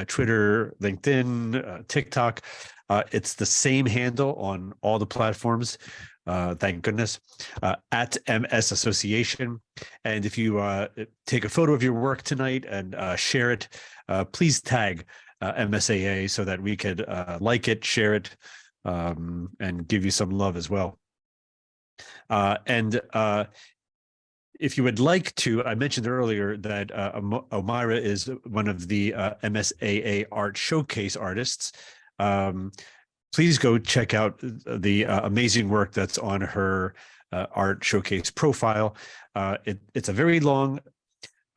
Twitter, LinkedIn, TikTok. It's the same handle on all the platforms. Thank goodness, at MS Association. And if you take a photo of your work tonight and share it, please tag MSAA so that we could like it, share it, and give you some love as well. And if you would like to, I mentioned earlier that Omayra is one of the MSAA Art Showcase artists. please go check out the amazing work that's on her art showcase profile. It's a very long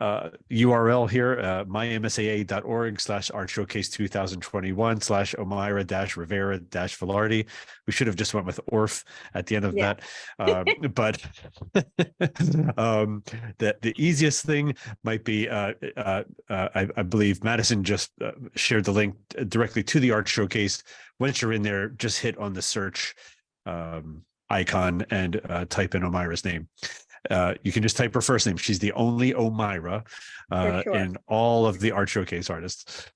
URL here, mymsaa.org/art showcase 2021/Omayra-Rivera-Filardi. We should have just went with ORF at the end of that. But the easiest thing might be, I believe Madison just shared the link directly to the art showcase. Once you're in there, just hit on the search icon and type in Omayra's name. You can just type her first name. She's the only Omayra in all of the art showcase artists.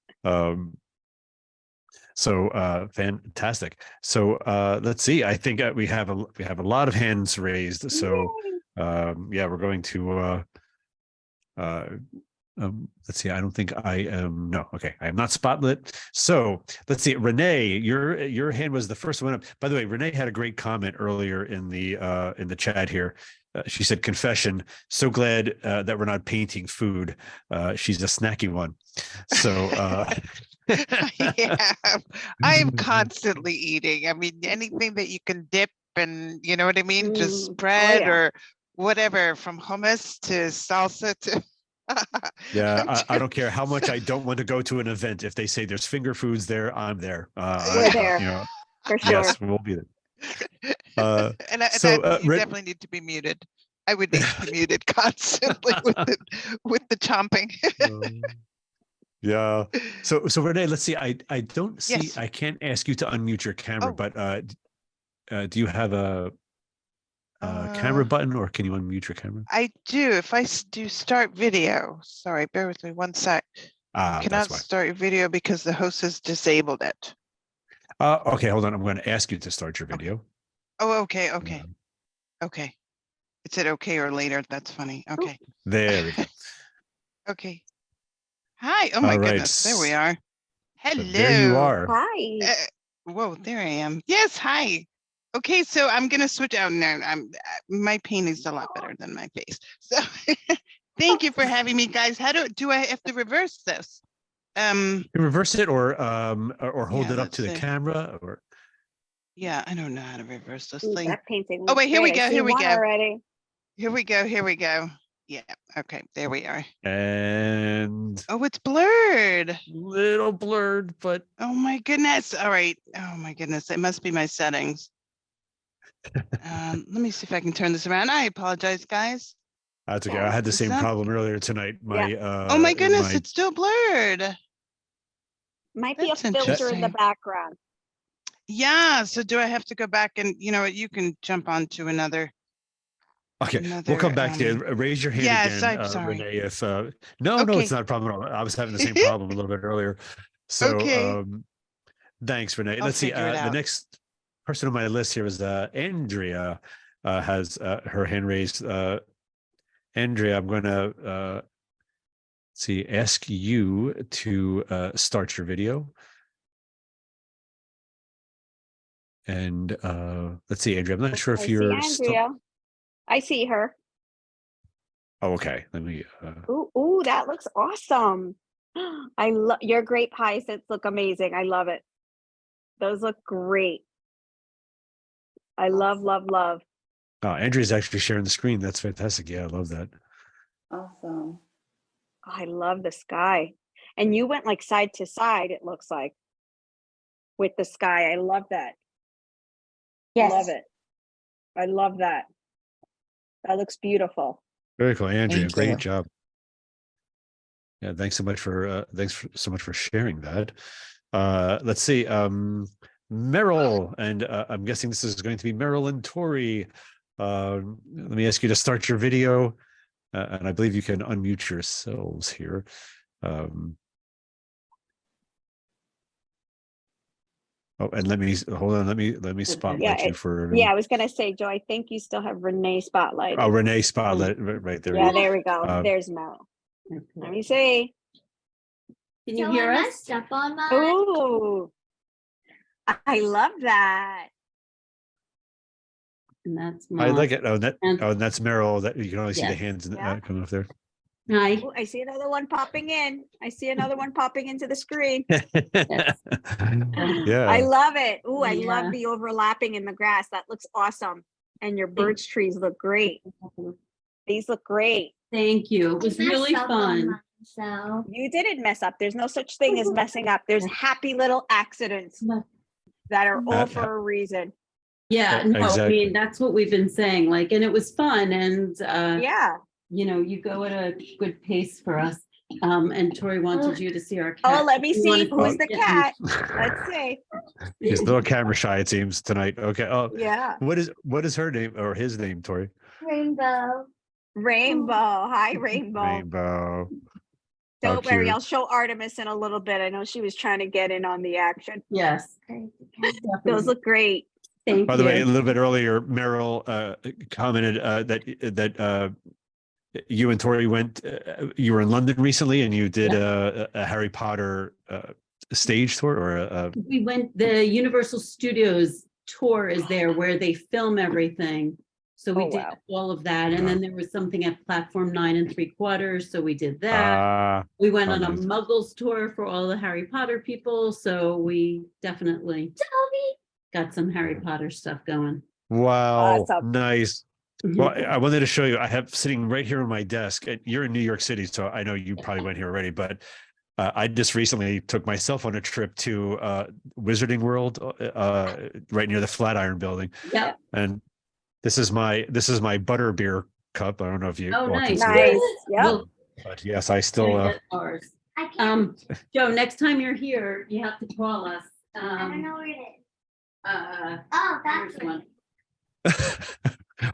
So fantastic. So let's see. I think we have a lot of hands raised. So yeah, we're going to let's see. I don't think I am. No, okay. I am not spotlit. So let's see. Renee, your hand was the first one up. By the way, Renee had a great comment earlier in the chat here. She said, "Confession. So glad that we're not painting food. She's a snacky one." So yeah, I am constantly eating. I mean, anything that you can dip and you know what I mean, just spread or whatever, from hummus to salsa to. Yeah, I don't care how much I don't want to go to an event. If they say there's finger foods there, I'm there. We're there, You know, for sure. yes, we'll be there. And So, you definitely need to be muted. I would need to be muted constantly with the chomping. Yeah. So Renee, let's see. I don't see. Yes. I can't ask you to unmute your camera, but do you have a camera button, or can you unmute your camera? I do. If I do start video, sorry, bear with me one sec. Cannot start video because the host has disabled it. Okay, hold on. I'm going to ask you to start your video. Oh, okay. Okay. It said okay or later. That's funny. Okay. There we go. Okay. Hi. Oh my goodness. There we are. Hello. So there you are. Hi. Whoa, there I am. Yes. Hi. Okay, so I'm gonna switch out now. My paint is a lot better than my face. So thank you for having me, guys. How do I have to reverse this? You reverse it or hold it up to the camera, or yeah, I don't know how to reverse this thing. That painting. Oh wait, here we go. Here we go. Already. Here we go. Here we go. Yeah. Okay. There we are. And oh, it's blurred. Little blurred, but oh my goodness. All right. Oh my goodness. It must be my settings. Let me see if I can turn this around. I apologize, guys. That's okay. I had the same problem earlier tonight. Oh my goodness, it's still blurred. Might be a filter in the background. Yeah. So do I have to go back and you know what? You can jump on to another. Okay, we'll come back to you. Raise your hand again, I'm sorry. Renee. If no, it's not a problem at all. I was having the same problem a little bit earlier. So thanks, Renee. Let's see. The next person on my list here is Andrea. Has her hand raised. Andrea, I'm going to ask you to start your video. And let's see, Andrea. I'm not sure if you're. I see her. Oh, okay. Let me. Ooh, that looks awesome. I love your grape hyacinths. Look amazing. I love it. Those look great. I love. Oh, Andrea's actually sharing the screen. That's fantastic. Yeah, I love that. Awesome. I love the sky. And you went like side to side, it looks like, with the sky. I love that. Yes. Love it. I love that. That looks beautiful. Very cool, Andrea. Great job. Yeah, thanks so much for sharing that. Let's see. Meryl, and I'm guessing this is going to be Meryl and Tori. Let me ask you to start your video, and I believe you can unmute yourselves here. Oh, and let me hold on. Let me spotlight you for. Yeah, I was gonna say, Joe. I think you still have Renee spotlight. Oh, Renee spotlight right there. Yeah, there we go. There's Meryl. Let me see. Can you hear us? Step on my. Oh, I love that. And that's I like it. Oh, that's Meryl. That you can only see the hands coming up there. Hi. Oh, I see another one popping in. I see another one popping into the screen. I Yeah. love it. Oh, I Yeah. love the overlapping in the grass. That looks awesome. And your birch trees look great. These look great. Thank you. It was really fun. So You didn't mess up. There's no such thing as messing up. There's happy little accidents that are all for a reason. Yeah, no, I Exactly. mean, that's what we've been saying, like, and it was fun and, Yeah. you know, you go at a good pace for us. And Tori wanted you to see our cat. Oh, let me We see wanted who's to the get- cat. Let's see. He's a little camera shy, it seems, tonight. Okay. Oh, Yeah. what is her name or his name, Tori? rainbow. Rainbow. Hi, Rainbow. Rainbow. How Don't worry. cute. I'll show Artemis in a little bit. I know she was trying to get in on the action. Yes. Those look great. Thank By the way, a you. little bit earlier, Meryl commented that you and Tori went. You were in London recently, and you did a Harry Potter stage tour, or We went, the Universal Studios tour is there where they film everything. So we Oh, did wow. all of that. And then there was something at platform 9 3/4. So we did that. We went oh, on a nice. Muggles tour for all the Harry Potter people. So we definitely got some Harry Potter stuff going. Wow, Awesome. nice. Well, I wanted to show you. I have sitting right here on my desk. And you're in New York City, so I know you probably went here already. But I just recently took myself on a trip to Wizarding World, right near the Flatiron Building. Yep. And this is my butterbeer cup. I don't know if you Oh, all can nice. see Nice. it, Yep. Well, but yes, I gonna still. get ours. I can't. Joe, next time you're here, you have to call us. I don't know where it is. Uh, Oh, that's here's one.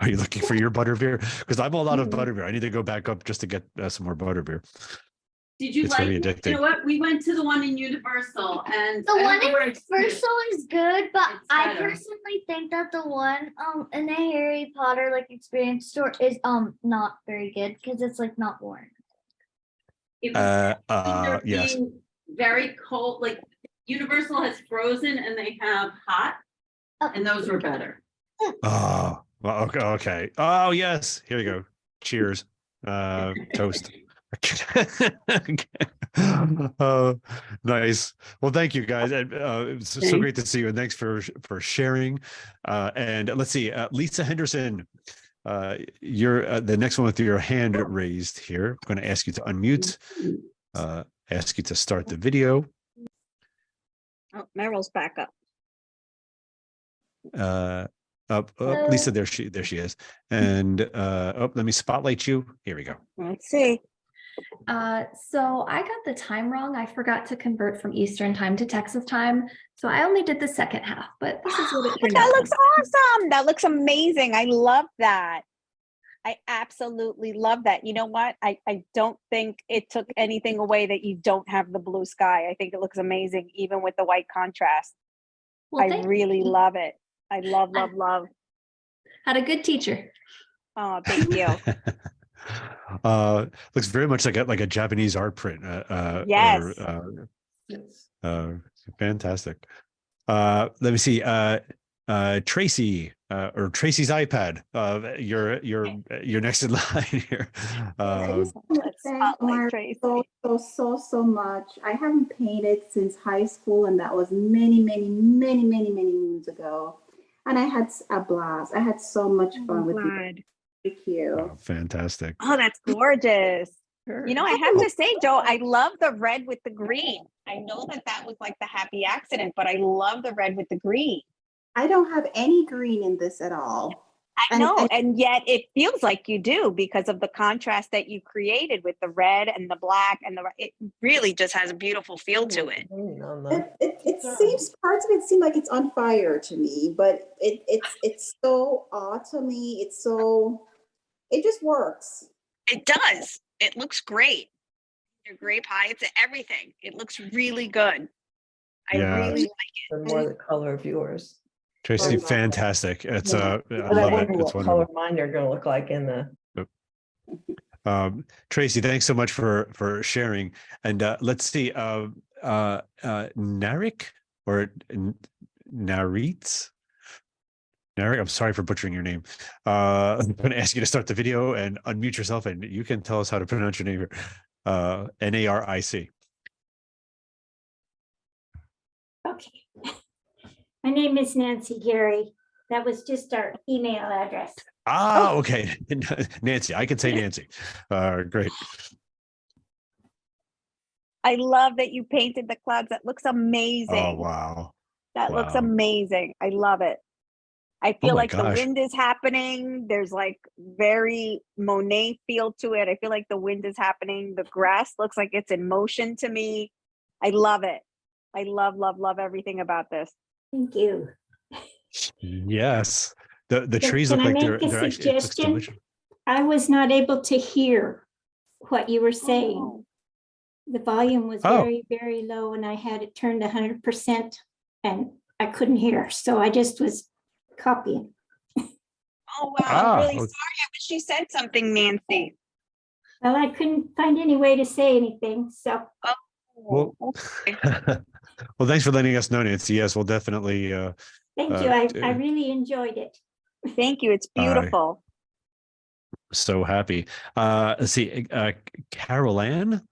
Are you looking for your butterbeer? Because I'm all out of butterbeer. I need to go back up just to get some more butterbeer. Did you It's like very it? You addicting. know what? We went to the one in Universal and The I don't one know in where it's- Universal is good, but It's I better. personally think that the one in the Harry Potter like experience store is not very good because it's like not warm. It was either Yes. being very cold, like Universal has frozen and they have hot, and those were better. Oh, well, okay. Okay. Oh, yes. Here we go. Cheers. Toast. Oh, nice. Well, thank you guys. And, it's so great to see you. And thanks for sharing. And let's see, Lisa Henderson, you're the next one with your hand raised here. I'm going to ask you to unmute, ask you to start the video. Oh, Meryl's back up. Lisa, there she is. And let me spotlight you. Here we go. Let's see. So I got the time wrong. I forgot to convert from Eastern time to Texas time. So I only did the second half, but this is what it But turned that out. looks awesome. That looks amazing. I love that. I absolutely love that. You know what? I don't think it took anything away that you don't have the blue sky. I think it looks amazing, even with the white contrast. Well, I thank really you. love it. I love. Had a good teacher. Oh, thank you. Looks very much like a Japanese art print. Yes. Fantastic. Let me see. Tracy, or Tracy's iPad. You're next in line here. Let's spotlight Tracy. So much. I haven't painted since high school, and that was many moons ago. And I had a blast. I had so much fun with you. Thank you. Oh, fantastic. Oh, that's gorgeous. You know, I have to say, Joe, I love the red with the green. I know that was like the happy accident, but I love the red with the green. I don't have any green in this at all. I know, and yet it feels like you do because of the contrast that you created with the red and the black and it really just has a beautiful feel to it. It seems, parts of it seem like it's on fire to me, but it's so autumny. It just works. It does. It looks great. Your grape pie, it's everything. It looks really good. I really like it. More the color of yours. Tracy, fantastic. It's I But love it. wonder It's what color wonderful. mine are going to look like in the. Tracy, thanks so much for sharing. And let's see, Narik or Naritz. Eric, I'm sorry for butchering your name. I'm going to ask you to start the video and unmute yourself, and you can tell us how to pronounce your name here. Naric. Okay. My name is Nancy Gary. That was just our email address. Ah, okay. Nancy, I can say Nancy. Great. I love that you painted the clouds. That looks amazing. Oh, wow. That looks Wow. amazing. I love it. I Oh feel my like the gosh. wind is happening. There's like very Monet feel to it. I feel like the wind is happening. The grass looks like it's in motion to me. I love it. I love, love, love everything about this. Thank you. Yes. The Can- trees can look I like make a they're actually, it looks suggestion? delicious. I was not able to hear what you were saying. Oh. The volume was Oh. very, very low and I had it turned 100% and I couldn't hear. So I just was copying. Oh, wow. I'm really okay. sorry. I wish you said something, Nancy. Well, I couldn't find any way to say anything. So Well, well, thanks for letting us know, Nancy. Yes, we'll definitely. thank you. I d- really enjoyed it. Thank you. It's beautiful. So happy. Let's see. Carol Ann.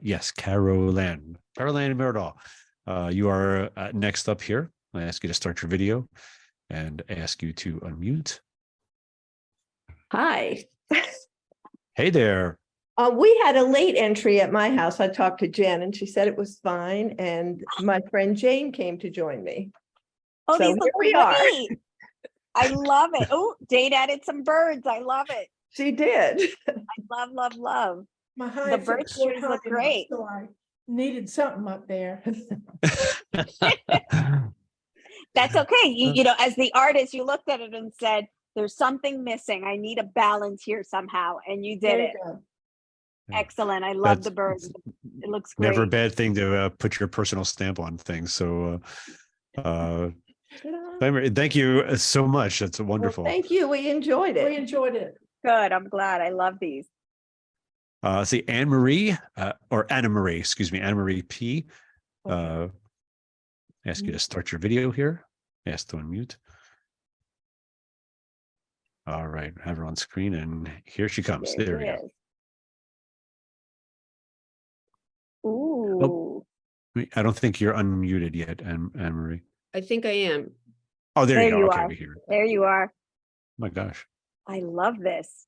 Yes, Carol Ann. Carol Ann Murdaugh. You are next up here. I ask you to start your video and ask you to unmute. Hi. Hey there. We had a late entry at my house. I talked to Jen and she said it was fine. And my friend Jane came to join me. Oh, So these here look we are. great. I love it. Oh, Jade added some birds. I love it. She did. I love, love, love. My The hives bird are short trees look high, great. so I needed something up there. That's okay. You know, as the artist, you looked at it and said, there's something missing. I need a balance here somehow. And you did There it. you go. Excellent. I love the That's birds. It looks great. never a bad thing to put your personal stamp on things. So thank you so much. That's wonderful. Well, thank you. We enjoyed it. We enjoyed it. Good. I'm glad. I love these. See, Anne Marie, or Anna Marie, excuse me, Anna Marie P. Okay. Ask you to start your video here. Ask to unmute. All right, have her on screen, and here she comes. There we go. Ooh. I don't think you're unmuted yet, Anne Marie. I think I am. Oh, there you There go. you Okay, are. we hear it. There you are. My gosh. I love this.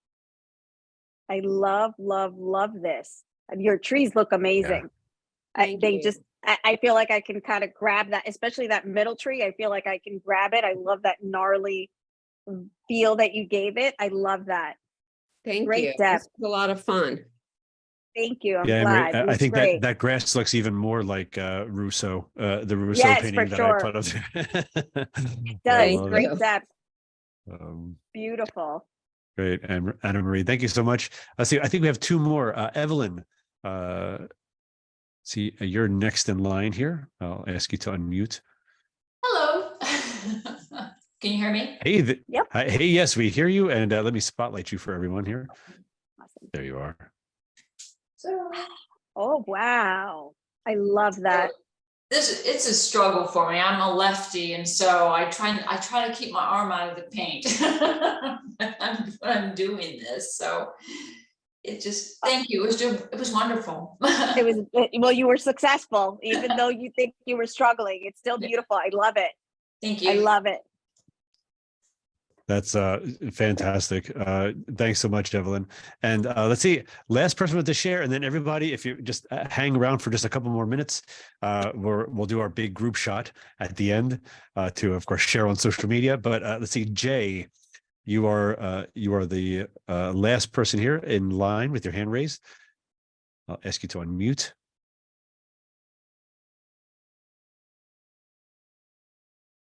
I love, love, love this. Your trees look amazing. Thank They you. just, I feel like I can kind of grab that, especially that middle tree. I feel like I can grab it. I love that gnarly feel that you gave it. I love that. Thank Great you. depth. This was a lot of fun. Thank you. I'm Yeah, Anne Marie, glad. I Looks think great. that grass looks even more like Rousseau, the Rousseau Yes, painting for that sure. I put up there. It I does. love Great it. depth. Um, Beautiful. Great, Anna Marie, thank you so much. Let's see, I think we have two more. Evelyn, see, you're next in line here. I'll ask you to unmute. Hello. Can you hear me? Hey, Yep. Hey, yes, we hear you, and let me spotlight you for everyone here. Awesome. There you are. So Oh, wow. I love that. it's a struggle for me. I'm a lefty, and so I try to keep my arm out of the paint. I'm doing this, so it just thank you. It was wonderful. It was, well, you were successful, even though you think you were struggling. It's still beautiful. I love it. Thank you. I love it. That's fantastic. Thanks so much, Evelyn. And let's see, last person with the share, and then everybody, if you just hang around for just a couple more minutes, we'll do our big group shot at the end to, of course, share on social media. But let's see, Jay, you are the last person here in line with your hand raised. I'll ask you to unmute.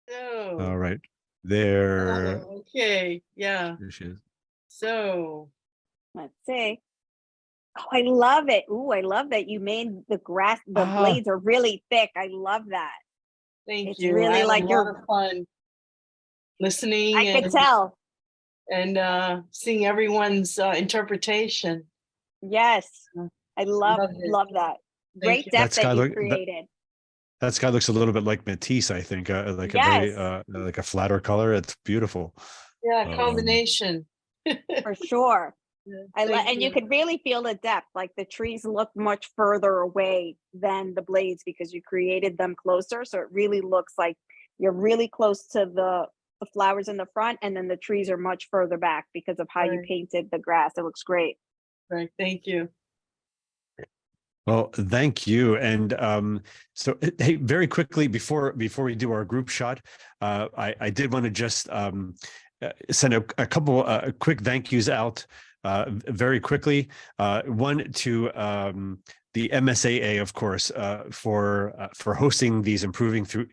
So, All right, there. okay, yeah. There she is. So, Let's see. Oh, I love it. Ooh, I love that you made the grass, the blades are really thick. I love that. thank It's you. really I had like a you're- lot of fun listening I could tell. and seeing everyone's interpretation. Yes. I love Love it. that. Thank Great you. depth That's that you Skylar, created. That sky looks a little bit like Matisse, I think, like a very like a flatter color. It's beautiful. Yeah, combination. For sure. And Thank you could really feel the depth, like the trees look much further away than the blades because you created them closer. So it really looks like you're really close to the flowers in the front, and then the trees are much further back because of how you Right. painted the grass. It looks great. Right, thank you. Well, thank you. And so, hey, very quickly before we do our group shot, I did want to just send a couple quick thank yous out very quickly. One to the MSAA, of course, for hosting these Improving Through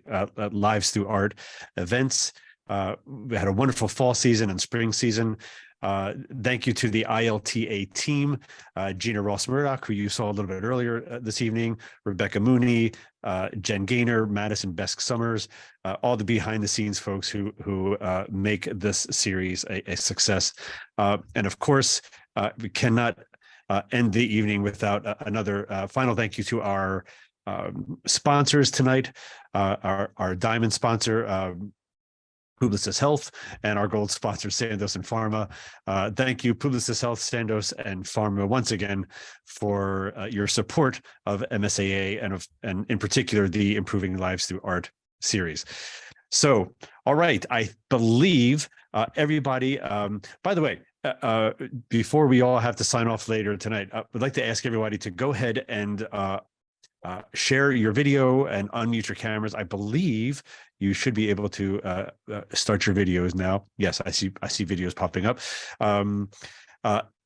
Lives Through Art events. We had a wonderful fall season and spring season. Thank you to the ILTA team, Gina Ross-Murdoch, who you saw a little bit earlier this evening, Rebecca Mooney, Jen Gaynor, Madison Besk-Summers, all the behind-the-scenes folks who make this series a success. And of course, we cannot end the evening without another final thank you to our sponsors tonight, our diamond sponsor, Publicis Health, and our gold sponsor, Sandoz and Pharma. Thank you, Publicis Health, Sandoz, and Pharma, once again, for your support of MSAA and in particular, the Improving Lives Through Art series. So, all right, I believe everybody, by the way, before we all have to sign off later tonight, I would like to ask everybody to go ahead and share your video and unmute your cameras. I believe you should be able to start your videos now. Yes, I see videos popping up.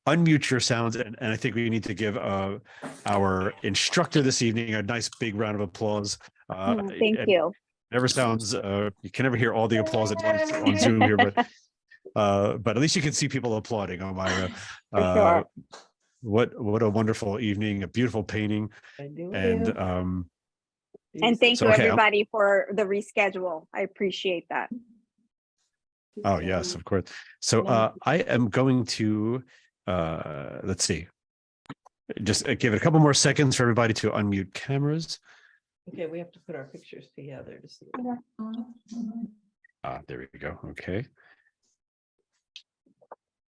Unmute your sounds, and I think we need to give our instructor this evening a nice big round of applause. Thank you. Never sounds you can never hear all the applause at once on Zoom here, but at least you can see people applauding, Omayra. For sure. What a wonderful evening, a beautiful painting. And thank you okay, everybody for the reschedule. I appreciate that. Oh yes, of course. So I am going to let's see, just give it a couple more seconds for everybody to unmute cameras. Okay, we have to put our pictures together to see. There we go. Okay.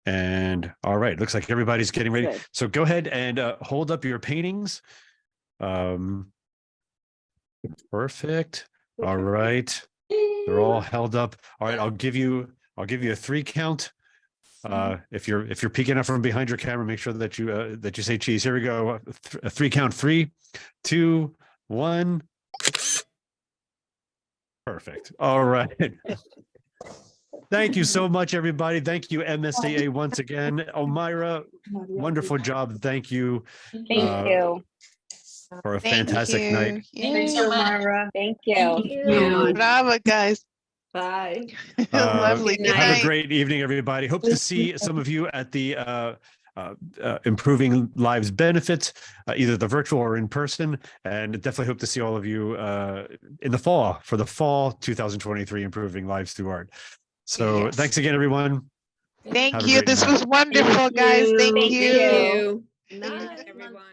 And all right, looks like everybody's getting ready. Good. So go ahead and hold up your paintings. Perfect. All right. They're all held up. All right, I'll give you a 3 count. If you're peeking up from behind your camera, make sure that you say cheese. Here we go. A 3 count. 3, 2, 1. Perfect. All right. Thank you so much, everybody. Thank you, MSAA, once again. Omayra, wonderful job. Thank you. Thank you. For a fantastic night. Thanks, Omayra. Thank you. Bravo, guys. Bye. Lovely. Good Have night. a great evening, everybody. Hope to see some of you at the Improving Lives benefits, either the virtual or in person. And definitely hope to see all of you in the fall for the fall 2023 Improving Lives Through Art. So thanks again, everyone. Thank Have a you. great This night. was wonderful, guys. Thank you. Thank you. Night, everyone.